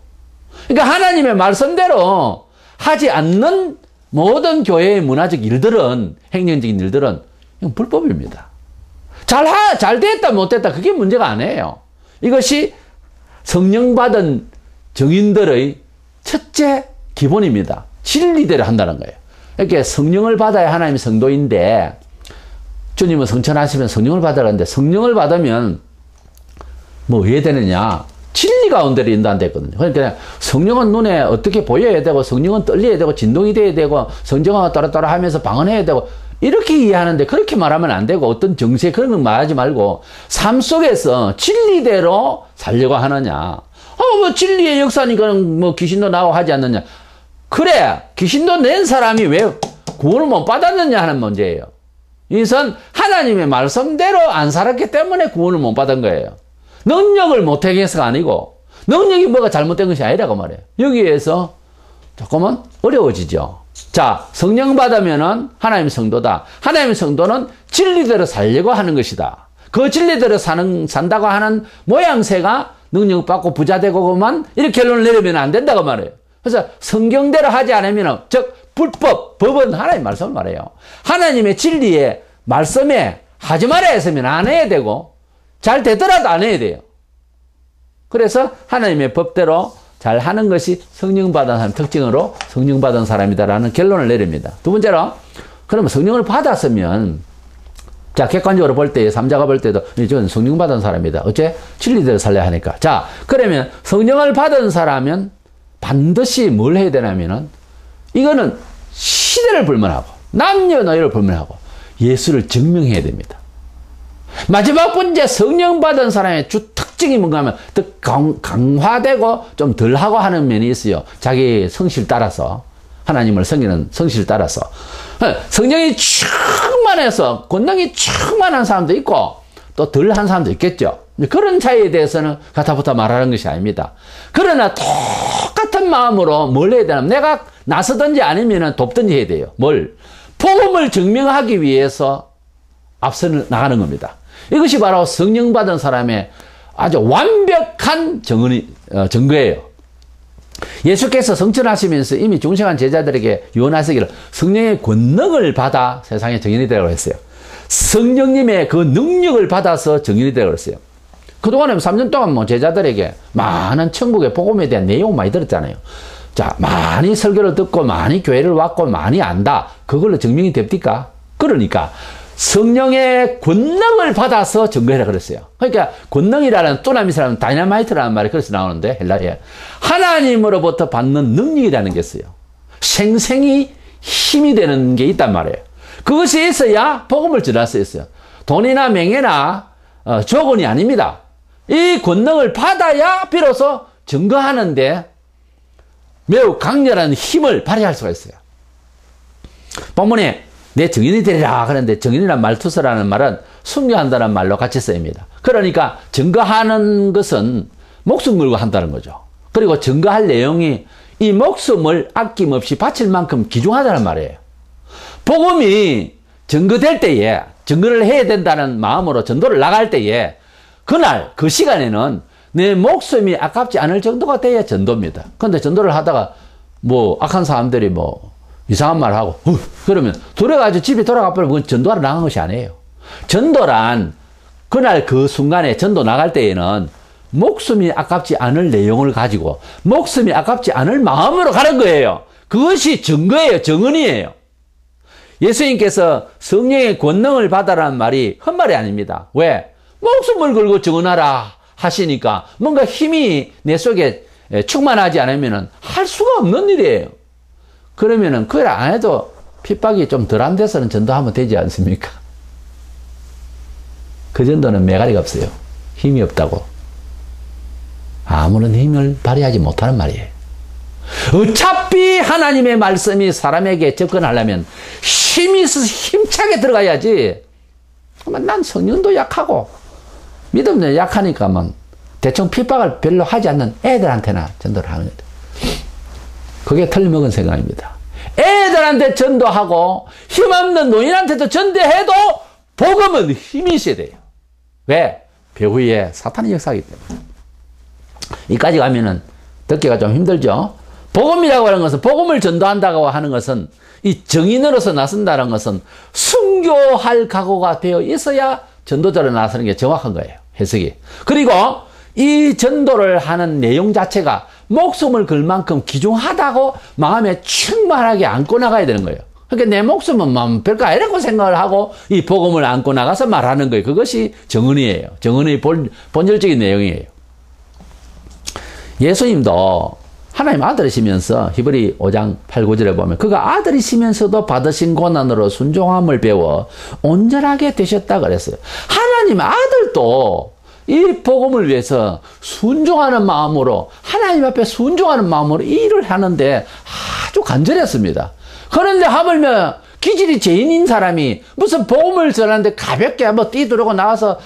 그러니까 하나님의 말씀대로 하지 않는 모든 교회의 문화적 일들은 행정적인 일들은 이건 불법입니다. 잘 됐다 못됐다 그게 문제가 아니에요. 이것이 성령 받은 정인들의 첫째 기본입니다. 진리대로 한다는 거예요. 이렇게 성령을 받아야 하나님의 성도인데 주님은 성천하시면 성령을 받으라는데 성령을 받으면 뭐 왜 되느냐? 진리 가운데로 인도한댔거든요. 그러니까 성령은 눈에 어떻게 보여야 되고 성령은 떨려야 되고 진동이 돼야 되고 성령과 따라따라 하면서 방언해야 되고 이렇게 이해하는데 그렇게 말하면 안 되고 어떤 정세 그런 건 말하지 말고 삶 속에서 진리대로 살려고 하느냐. 뭐 진리의 역사니까 뭐 귀신도 나오고 하지 않느냐. 그래 귀신도 낸 사람이 왜 구원을 못 받았느냐 하는 문제예요. 이것은 하나님의 말씀대로 안 살았기 때문에 구원을 못 받은 거예요. 능력을 못하게 해서가 아니고 능력이 뭐가 잘못된 것이 아니라고 말해요. 여기에서 조금은 어려워지죠. 자, 성령 받으면은 하나님의 성도다. 하나님의 성도는 진리대로 살려고 하는 것이다. 그 진리대로 산다고 하는 모양새가 능력 받고 부자 되고만 이렇게 결론을 내리면 안 된다고 말해요. 그래서 성경대로 하지 않으면 즉 법은 하나님 말씀을 말해요. 하나님의 진리의 말씀에 하지 말아야 했으면 안 해야 되고 잘 되더라도 안 해야 돼요. 그래서 하나님의 법대로 잘 하는 것이 성령 받은 사람 특징으로 성령 받은 사람이다라는 결론을 내립니다. 두 번째로 그러면 성령을 받았으면 자 객관적으로 볼 때 삼자가 볼 때도 저는 성령 받은 사람이다. 어째? 진리대로 살려야 하니까. 자 그러면 성령을 받은 사람은 반드시 뭘 해야 되냐면은 이거는 시대를 불문하고 남녀노소를 불문하고 예수를 증명해야 됩니다. 마지막 번째 성령 받은 사람의 주 특징이 뭔가 하면 더 강화되고 좀 덜하고 하는 면이 있어요. 자기 성실 따라서 하나님을 섬기는 성실 따라서 성령이 충만해서 권능이 충만한 사람도 있고 또 덜한 사람도 있겠죠. 그런 차이에 대해서는 가타부타 말하는 것이 아닙니다. 그러나 똑같은 마음으로 뭘 해야 되냐면 내가 나서든지 아니면 돕든지 해야 돼요. 뭘? 복음을 증명하기 위해서 앞서 나가는 겁니다. 이것이 바로 성령 받은 사람의 아주 완벽한 증거예요. 예수께서 성천하시면서 이미 중생한 제자들에게 유언하시기를 성령의 권능을 받아 세상에 정인이 되라고 했어요. 성령님의 그 능력을 받아서 정인이 되라고 했어요. 그동안에 3년 동안 뭐 제자들에게 많은 천국의 복음에 대한 내용 많이 들었잖아요. 자, 많이 설교를 듣고 많이 교회를 왔고 많이 안다. 그걸로 증명이 됩니까? 그러니까 성령의 권능을 받아서 증거해라 그랬어요. 그러니까 권능이라는 뚜나미스라는 다이너마이트라는 말이 그래서 나오는데 헬라에 하나님으로부터 받는 능력이라는 게 있어요. 생생히 힘이 되는 게 있단 말이에요. 그것이 있어야 복음을 전할 수 있어요. 돈이나 명예나 조건이 아닙니다. 이 권능을 받아야 비로소 증거하는데 매우 강렬한 힘을 발휘할 수가 있어요. 본문에 내 증인이 되리라 그러는데 증인이란 말투서라는 말은 순교한다는 말로 같이 쓰입니다. 그러니까 증거하는 것은 목숨 걸고 한다는 거죠. 그리고 증거할 내용이 이 목숨을 아낌없이 바칠 만큼 귀중하다는 말이에요. 복음이 증거될 때에 증거를 해야 된다는 마음으로 전도를 나갈 때에 그날 그 시간에는 내 목숨이 아깝지 않을 정도가 돼야 전도입니다. 근데 전도를 하다가 뭐 악한 사람들이 뭐 이상한 말 하고 그러면 돌아가지고 집에 돌아가 버리면 그건 전도하러 나간 것이 아니에요. 전도란 그날 그 순간에 전도 나갈 때에는 목숨이 아깝지 않을 내용을 가지고 목숨이 아깝지 않을 마음으로 가는 거예요. 그것이 증거예요. 정언이에요. 예수님께서 성령의 권능을 받아라는 말이 헛말이 아닙니다. 왜? 목숨을 걸고 증언하라 하시니까 뭔가 힘이 내 속에 충만하지 않으면 할 수가 없는 일이에요. 그러면은 그걸 안 해도 핍박이 좀 덜한 데서는 전도하면 되지 않습니까? 그 전도는 매가리가 없어요. 힘이 없다고. 아무런 힘을 발휘하지 못하는 말이에요. 어차피 하나님의 말씀이 사람에게 접근하려면 힘이 있어서 힘차게 들어가야지. 난 성령도 약하고 믿음도 약하니까만 대충 핍박을 별로 하지 않는 애들한테나 전도를 하는 거예요. 그게 틀림먹은 생각입니다. 애들한테 전도하고 힘없는 노인한테도 전도해도 복음은 힘이 있어야 돼요. 왜? 배후에 사탄의 역사이기 때문에. 이까지 가면은 듣기가 좀 힘들죠. 복음이라고 하는 것은, 복음을 전도한다고 하는 것은, 이 정인으로서 나선다는 것은 순교할 각오가 되어 있어야 전도자로 나서는 게 정확한 거예요. 해석이. 그리고 이 전도를 하는 내용 자체가 목숨을 걸 만큼 귀중하다고 마음에 충만하게 안고 나가야 되는 거예요. 그러니까 내 목숨은 별거 아니라고 생각을 하고 이 복음을 안고 나가서 말하는 거예요. 그것이 정언이에요. 정언의 본질적인 내용이에요. 예수님도 하나님 아들이시면서 히브리 5장 8, 9절에 보면 그가 아들이시면서도 받으신 고난으로 순종함을 배워 온전하게 되셨다 그랬어요. 하나님 아들도 이 복음을 위해서 순종하는 마음으로, 하나님 앞에 순종하는 마음으로 일을 하는데 아주 간절했습니다. 그런데 하물며 기질이 죄인인 사람이 무슨 복음을 전하는데 가볍게 뭐 뛰두르고 나와서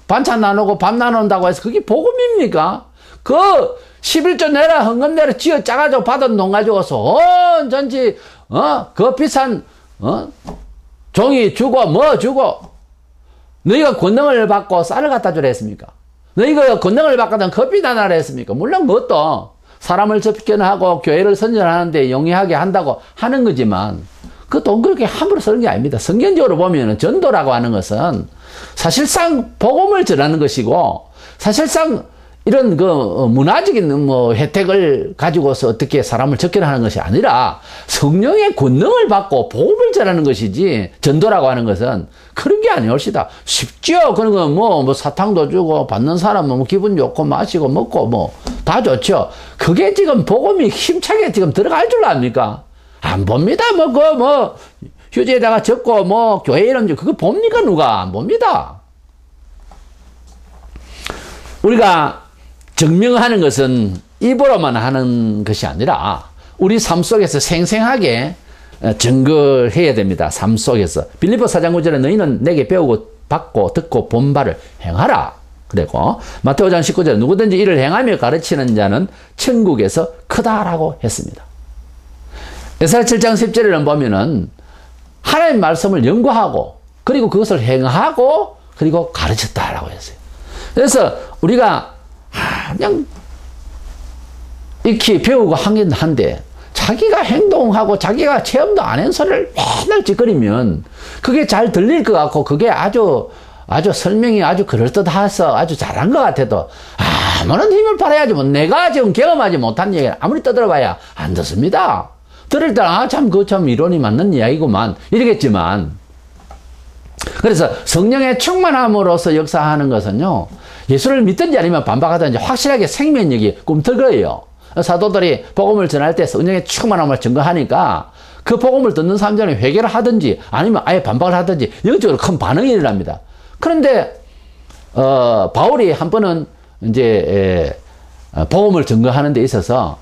반찬 나누고 밥 나눈다고 해서 그게 복음입니까? 그 11조 내라 헌금 내라 쥐어 짜가지고 받은 돈 가지고서 전지 그 비싼 종이 주고 뭐 주고, 너희가 권능을 받고 쌀을 갖다 주라 했습니까? 너희가 권능을 받거든 커피 나눠라 했습니까? 물론 그것도 사람을 접견하고 교회를 선전하는데 용이하게 한다고 하는 거지만 그 돈 그렇게 함부로 쓰는 게 아닙니다. 성경적으로 보면 전도라고 하는 것은 사실상 복음을 전하는 것이고, 사실상 이런 그 문화적인 뭐 혜택을 가지고서 어떻게 사람을 접견하는 것이 아니라 성령의 권능을 받고 복음을 전하는 것이지, 전도라고 하는 것은 그런 게 아니올시다. 쉽죠. 그런 거 뭐 사탕도 주고 받는 사람은 뭐 기분 좋고 마시고 먹고 뭐 다 좋죠. 그게 지금 복음이 힘차게 지금 들어갈 줄 압니까? 안 봅니다. 뭐 휴지에다가 적고 뭐 교회 이름 그거 봅니까? 누가 안 봅니다. 우리가 증명하는 것은 입으로만 하는 것이 아니라 우리 삶 속에서 생생하게 증거해야 됩니다. 삶 속에서. 빌립보 4장 9절에 너희는 내게 배우고 받고 듣고 본 바를 행하라. 그리고 마태오 5장 19절에 누구든지 이를 행하며 가르치는 자는 천국에서 크다라고 했습니다. 에사야 7장 10절에는 보면은 하나님 말씀을 연구하고 그리고 그것을 행하고 그리고 가르쳤다라고 했어요. 그래서 우리가 그냥 익히 배우고 하긴 한데 자기가 행동하고 자기가 체험도 안 한 소리를 맨날 짓거리면 그게 잘 들릴 것 같고 그게 아주 설명이 아주 그럴듯해서 아주 잘한 것 같아도 아무런 힘을 발휘하지 뭐 내가 지금 경험하지 못한 얘기를 아무리 떠들어봐야 안 듣습니다. 들을 때 참 그거 참 이론이 맞는 이야기구만 이러겠지만, 그래서 성령의 충만함으로써 역사하는 것은요, 예수를 믿든지 아니면 반박하든지 확실하게 생명력이 꿈틀거려요. 사도들이 복음을 전할 때 성령의 충만함을 증거하니까 그 복음을 듣는 사람들은 회개를 하든지 아니면 아예 반박을 하든지 영적으로 큰 반응이 일어납니다. 그런데 바울이 한 번은 이제 복음을 증거하는 데 있어서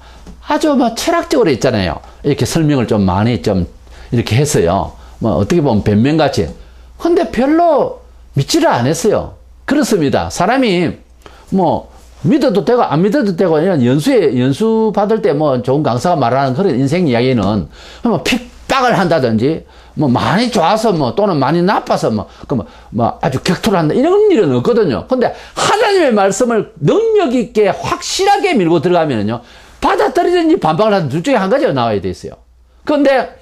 아주 뭐 철학적으로 있잖아요. 이렇게 설명을 좀 많이 좀 이렇게 했어요. 뭐 어떻게 보면 변명같이. 근데 별로 믿지를 않았어요. 그렇습니다. 사람이 뭐 믿어도 되고 안 믿어도 되고 이런 연수 받을 때 뭐 좋은 강사가 말하는 그런 인생 이야기는 뭐 빡을 한다든지, 뭐 많이 좋아서 뭐 또는 많이 나빠서 뭐 아주 격투를 한다. 이런 일은 없거든요. 근데 하나님의 말씀을 능력 있게 확실하게 밀고 들어가면요. 받아들이든지 반박을 하든 둘 중에 한 가지가 나와야 돼 있어요. 그런데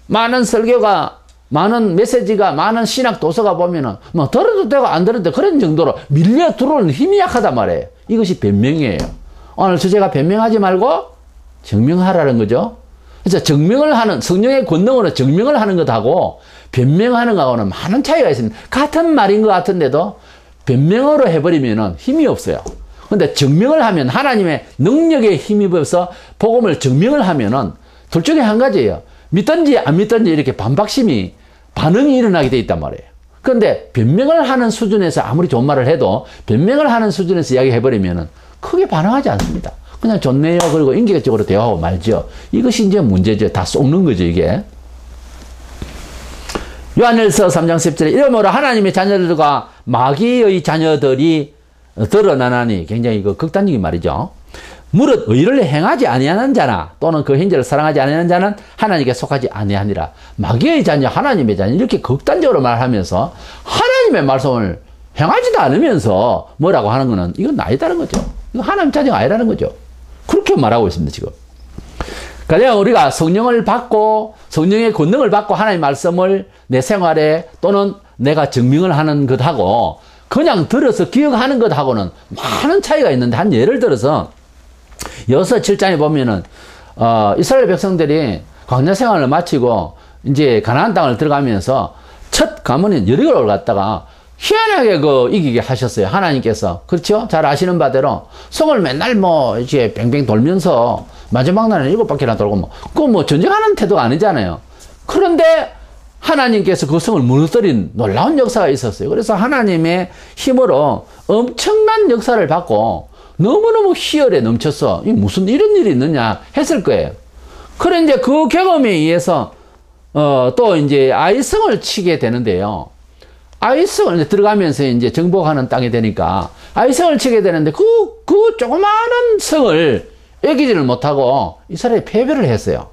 많은 설교가, 많은 메시지가, 많은 신학 도서가 보면은 뭐 들어도 되고 안 들어도 되고 그런 정도로 밀려 들어오는 힘이 약하단 말이에요. 이것이 변명이에요. 오늘 주제가 변명하지 말고 증명하라는 거죠. 그래서 증명을 하는, 성령의 권능으로 증명을 하는 것하고 변명하는 것하고는 많은 차이가 있습니다. 같은 말인 것 같은데도 변명으로 해버리면은 힘이 없어요. 근데 증명을 하면 하나님의 능력에 힘입어서 복음을 증명을 하면은 둘 중에 한 가지예요. 믿든지 안 믿든지 이렇게 반응이 일어나게 돼 있단 말이에요. 그런데 변명을 하는 수준에서 아무리 좋은 말을 해도 변명을 하는 수준에서 이야기해버리면은 크게 반응하지 않습니다. 그냥 좋네요. 그리고 인격적으로 대화하고 말죠. 이것이 이제 문제죠. 다 속는 거죠, 이게. 요한일서 3장 10절에 이러므로 하나님의 자녀들과 마귀의 자녀들이 드러나나니, 굉장히 이거 극단적인 말이죠. 무릇 의를 행하지 아니하는 자나 또는 그 형제를 사랑하지 아니하는 자는 하나님께 속하지 아니하니라. 마귀의 자녀, 하나님의 자녀, 이렇게 극단적으로 말하면서 하나님의 말씀을 행하지도 않으면서 뭐라고 하는 거는 이건 아니다는 거죠. 이거 하나님 자녀가 아니라는 거죠. 그렇게 말하고 있습니다, 지금. 그러니까 우리가 성령을 받고 성령의 권능을 받고 하나님의 말씀을 내 생활에 또는 내가 증명을 하는 것하고 그냥 들어서 기억하는 것하고는 많은 차이가 있는데, 한 예를 들어서 여호수아 7장에 보면은 이스라엘 백성들이 광야 생활을 마치고 이제 가나안 땅을 들어가면서 첫 가문인 여리고를 갔다가 희한하게 이기게 하셨어요. 하나님께서. 그렇죠? 잘 아시는 바대로 성을 맨날 뭐 이제 뱅뱅 돌면서 마지막 날은 7바퀴나 돌고 뭐 전쟁하는 태도가 아니잖아요. 그런데 하나님께서 그 성을 무너뜨린 놀라운 역사가 있었어요. 그래서 하나님의 힘으로 엄청난 역사를 받고 너무너무 희열에 넘쳤어. 이 무슨 이런 일이 있느냐 했을 거예요. 그래 이제 그 경험에 의해서 또 이제 아이성을 치게 되는데요. 아이성을 들어가면서 이제 정복하는 땅이 되니까 아이성을 치게 되는데 그 조그마한 성을 이기지를 못하고 이스라엘이 패배를 했어요.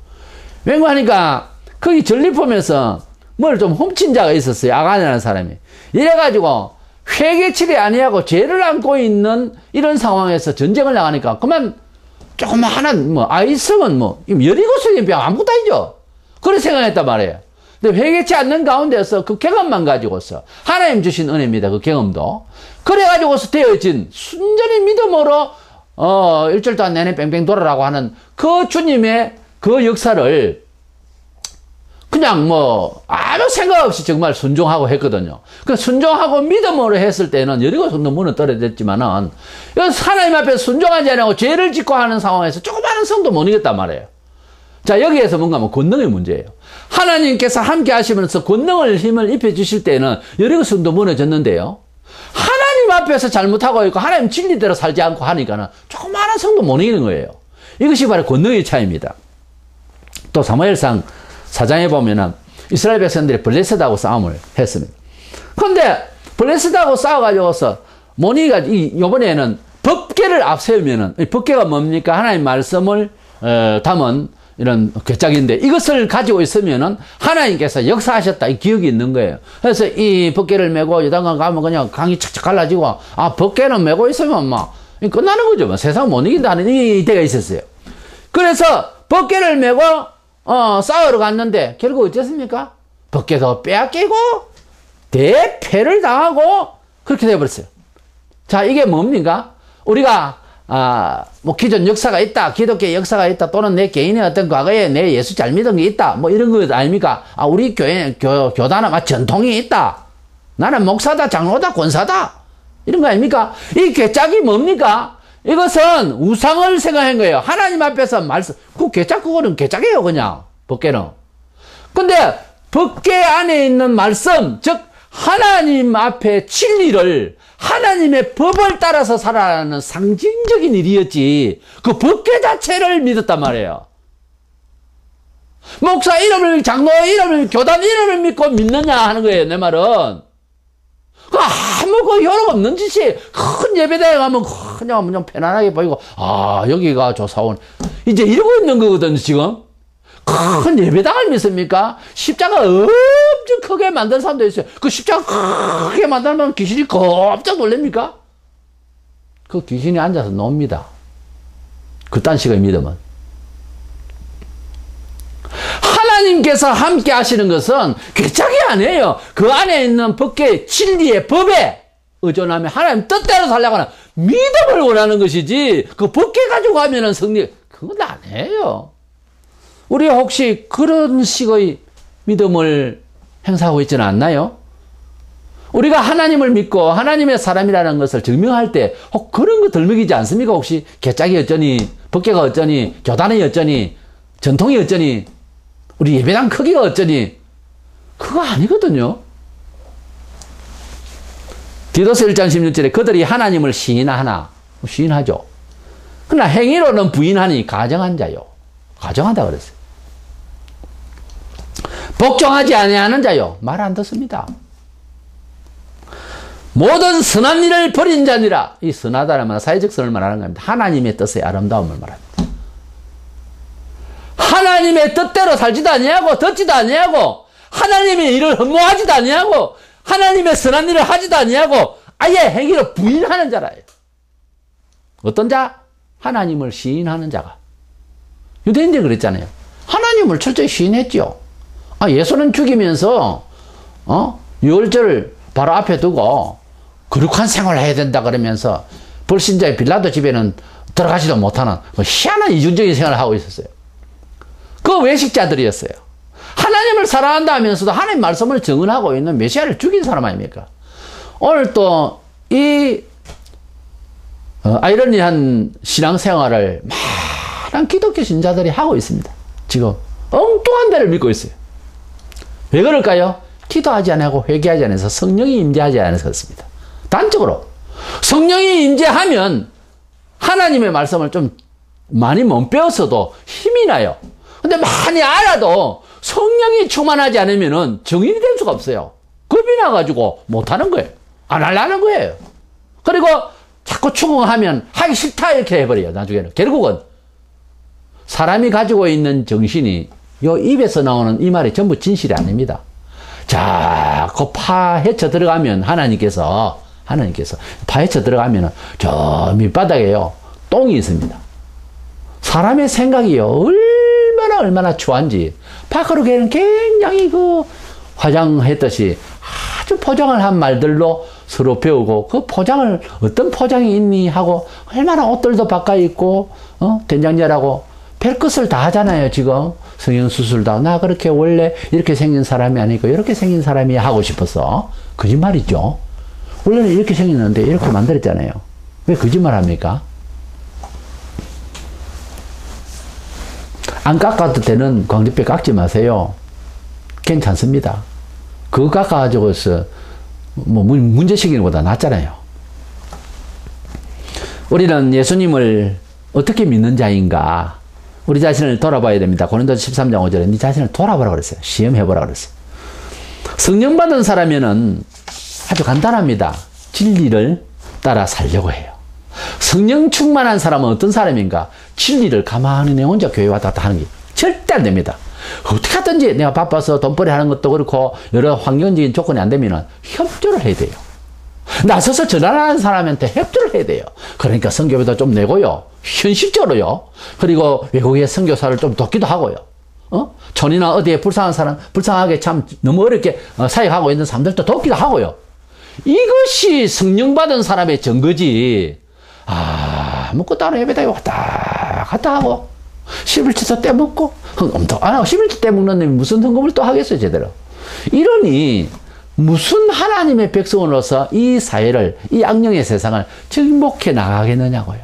왜냐하니까 거기 전리품에서 뭘 좀 훔친 자가 있었어요. 아간이라는 사람이. 이래가지고 회개치리 아니하고 죄를 안고 있는 이런 상황에서 전쟁을 나가니까 그만 조그마한 아이성은 여리고성이 아무것도 아니죠. 그렇게 생각했단 말이에요. 근데 회개치 않는 가운데서 그 경험만 가지고서 하나님 주신 은혜입니다. 그 경험도. 그래가지고서 되어진 순전히 믿음으로 일주일 동안 내내 뺑뺑 돌아라고 하는 그 주님의 그 역사를 그냥 아무 생각 없이 정말 순종하고 했거든요. 그 순종하고 믿음으로 했을 때는 여리고성도 문은 떨어졌지만은 하나님 앞에 순종하지 않고 죄를 짓고 하는 상황에서 조그마한 성도 못 이겼단 말이에요. 자, 여기에서 뭔가 권능의 문제예요. 하나님께서 함께 하시면서 권능을 힘을 입혀 주실 때는 여리고성도 무너졌는데요. 하나님 앞에서 잘못하고 있고 하나님 진리대로 살지 않고 하니까는 조그마한 성도 못 이기는 거예요. 이것이 바로 권능의 차이입니다. 또 사무엘상 4장에 보면은 이스라엘 백성들이 블레셋하고 싸움을 했습니다. 그런데 블레셋하고 싸워가지고서 모니가 이번에는 법궤를 앞세우면은, 법궤가 뭡니까? 하나님 말씀을 담은 이런 괴짝인데 이것을 가지고 있으면은 하나님께서 역사하셨다 이 기억이 있는 거예요. 그래서 이 법궤를 메고 요단강 가면 그냥 강이 착착 갈라지고 법궤는 메고 있으면 끝나는 거죠. 세상 못 이긴다는 이 때가 있었어요. 그래서 법궤를 메고 싸우러 갔는데 결국 어쨌습니까? 법궤도 빼앗기고 대패를 당하고 그렇게 되어버렸어요. 자, 이게 뭡니까? 우리가 기존 역사가 있다, 기독교의 역사가 있다, 또는 내 개인의 어떤 과거에 내 예수 잘 믿은 게 있다, 이런 거 아닙니까? 우리 교단은 전통이 있다. 나는 목사다, 장로다, 권사다. 이런 거 아닙니까? 이 괴짝이 뭡니까? 이것은 우상을 생각한 거예요. 하나님 앞에서 그 괴짝, 그거는 괴짝이에요, 그냥. 법궤는. 근데 법궤 안에 있는 말씀, 즉, 하나님 앞에 진리를 하나님의 법을 따라서 살아가는 상징적인 일이었지 그 법궤 자체를 믿었단 말이에요. 목사 이름을, 장로 이름을, 교단 이름을 믿고 믿느냐 하는 거예요. 내 말은 아무 효력 없는 짓이 큰 예배당에 가면 그냥 편안하게 보이고 여기가 조사원 이제 이러고 있는 거거든요 지금. 큰 예배당을 믿습니까? 십자가 엄청 크게 만든 사람도 있어요. 그 십자가 크게 만들면 귀신이 깜짝 놀랍니까? 그 귀신이 앉아서 놉니다. 그딴 식의 믿음은. 하나님께서 함께 하시는 것은 괴짝이 아니에요. 그 안에 있는 법계, 진리의 법에 의존하며 하나님 뜻대로 살려고 하는 믿음을 원하는 것이지, 그 법계 가지고 하면은 성리, 그건 아니에요. 우리 혹시 그런 식의 믿음을 행사하고 있지는 않나요? 우리가 하나님을 믿고 하나님의 사람이라는 것을 증명할 때 그런 거 덜먹이지 않습니까? 혹시 개짝이 어쩌니, 법계가 어쩌니, 교단이 어쩌니, 전통이 어쩌니, 우리 예배당 크기가 어쩌니, 그거 아니거든요. 디도서 1장 16절에 그들이 하나님을 시인하나, 시인하죠. 그러나 행위로는 부인하니 가정한 자요. 가정한다 그랬어요. 복종하지 아니하는 자요. 말 안 듣습니다. 모든 선한 일을 버린 자니라. 이 선하다는 말은 사회적 선을 말하는 겁니다. 하나님의 뜻의 아름다움을 말합니다. 하나님의 뜻대로 살지도 아니하고 듣지도 아니하고 하나님의 일을 흠모하지도 아니하고 하나님의 선한 일을 하지도 아니하고 아예 행위로 부인하는 자라요. 어떤 자? 하나님을 시인하는 자가. 유대인들이 그랬잖아요. 하나님을 철저히 시인했죠. 예수는 죽이면서 유월절을 바로 앞에 두고 거룩한 생활을 해야 된다 그러면서 불신자의 빌라도 집에는 들어가지도 못하는 희한한 이중적인 생활을 하고 있었어요. 그 외식자들이었어요. 하나님을 사랑한다 하면서도 하나님 말씀을 증언하고 있는 메시아를 죽인 사람 아닙니까? 오늘 또 이 아이러니한 신앙생활을 많은 기독교 신자들이 하고 있습니다. 지금 엉뚱한 데를 믿고 있어요. 왜 그럴까요? 기도하지 않고 회개하지 않아서 성령이 임재하지 않아서 그렇습니다. 단적으로 성령이 임재하면 하나님의 말씀을 좀 많이 못 배웠어도 힘이 나요. 근데 많이 알아도 성령이 충만하지 않으면 정인이 될 수가 없어요. 겁이 나가지고 못하는 거예요. 안 하려는 거예요. 그리고 자꾸 추궁하면 하기 싫다 이렇게 해버려요. 나중에는. 결국은 사람이 가지고 있는 정신이 요 입에서 나오는 이 말이 전부 진실이 아닙니다. 자꾸 파헤쳐 들어가면 하나님께서 파헤쳐 들어가면 저 밑바닥에요 똥이 있습니다. 사람의 생각이요 얼마나 추한지 밖으로는 굉장히 그 화장했듯이 아주 포장을 한 말들로 서로 배우고 그 포장을 어떤 포장이 있니 하고 얼마나 옷들도 바꿔 입고 된장녀라고 별것을 다 하잖아요. 지금 성형수술도 나 그렇게 원래 이렇게 생긴 사람이 아니고 이렇게 생긴 사람이 하고 싶어서 거짓말이죠. 원래는 이렇게 생겼는데 이렇게 만들었잖아요. 왜 거짓말합니까? 안 깎아도 되는 광대뼈 깎지 마세요. 괜찮습니다. 그거 깎아가지고서 뭐 문제시키는 것보다 낫잖아요. 우리는 예수님을 어떻게 믿는 자인가? 우리 자신을 돌아봐야 됩니다. 고린도서 13장 5절에 네 자신을 돌아보라 그랬어요. 시험해보라 그랬어요. 성령 받은 사람에는 아주 간단합니다. 진리를 따라 살려고 해요. 성령 충만한 사람은 어떤 사람인가? 진리를 가만히 내 혼자 교회 왔다 갔다 하는 게 절대 안 됩니다. 어떻게 하든지 내가 바빠서 돈벌이 하는 것도 그렇고 여러 환경적인 조건이 안 되면 협조를 해야 돼요. 나서서 전환하는 사람한테 협조를 해야 돼요. 그러니까 선교비도 좀 내고요. 현실적으로요. 그리고 외국의 선교사를 좀 돕기도 하고요. 촌이나 어디에 불쌍한 사람, 불쌍하게 참 너무 어렵게 사역하고 있는 사람들도 돕기도 하고요. 이것이 성령 받은 사람의 증거지. 먹고 따로 예배당에 왔다 갔다 하고 11조도 떼먹고 11조 떼먹는 놈이 무슨 헌금을 또 하겠어요 제대로. 이러니 무슨 하나님의 백성으로서 이 사회를, 이 악령의 세상을 정복해 나가겠느냐고요.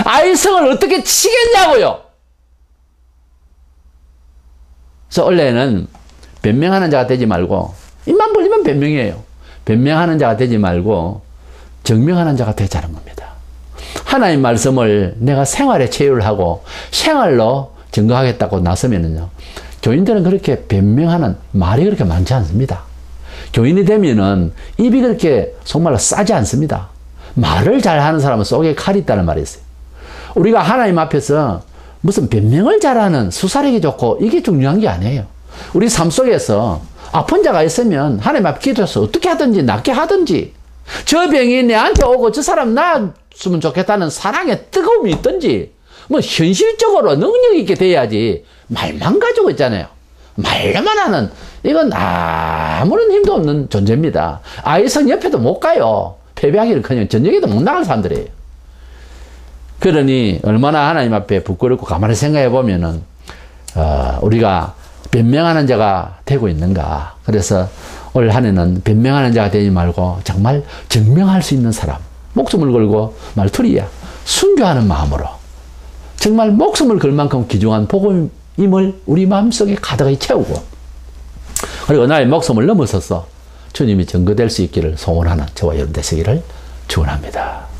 아이성을 어떻게 치겠냐고요. 그래서 원래는 변명하는 자가 되지 말고, 입만 벌리면 변명이에요. 변명하는 자가 되지 말고 증명하는 자가 되자는 겁니다. 하나님 말씀을 내가 생활에 체유를 하고 생활로 증거하겠다고 나서면은요, 교인들은 그렇게 변명하는 말이 그렇게 많지 않습니다. 교인이 되면은 입이 그렇게 속말로 싸지 않습니다. 말을 잘하는 사람은 속에 칼이 있다는 말이 있어요. 우리가 하나님 앞에서 무슨 변명을 잘하는 수사력이 좋고 이게 중요한 게 아니에요. 우리 삶 속에서 아픈 자가 있으면 하나님 앞에 기도해서 어떻게 하든지 낫게 하든지, 저 병이 내한테 오고 저 사람 나았으면 좋겠다는 사랑의 뜨거움이 있든지, 뭐 현실적으로 능력 있게 돼야지 말만 가지고 있잖아요. 말만 하는, 이건 아무런 힘도 없는 존재입니다. 아이성 옆에도 못 가요. 패배하기는커녕 전역에도 못 나갈 사람들이에요. 그러니 얼마나 하나님 앞에 부끄럽고 가만히 생각해 보면은 우리가 변명하는 자가 되고 있는가. 그래서 올 한 해는 변명하는 자가 되지 말고 정말 증명할 수 있는 사람, 목숨을 걸고 말투리야 순교하는 마음으로 정말 목숨을 걸 만큼 귀중한 복음임을 우리 마음속에 가득히 채우고, 그리고 나의 목숨을 넘어서서 주님이 증거될 수 있기를 소원하는 저와 여러분 되시기를 축원합니다.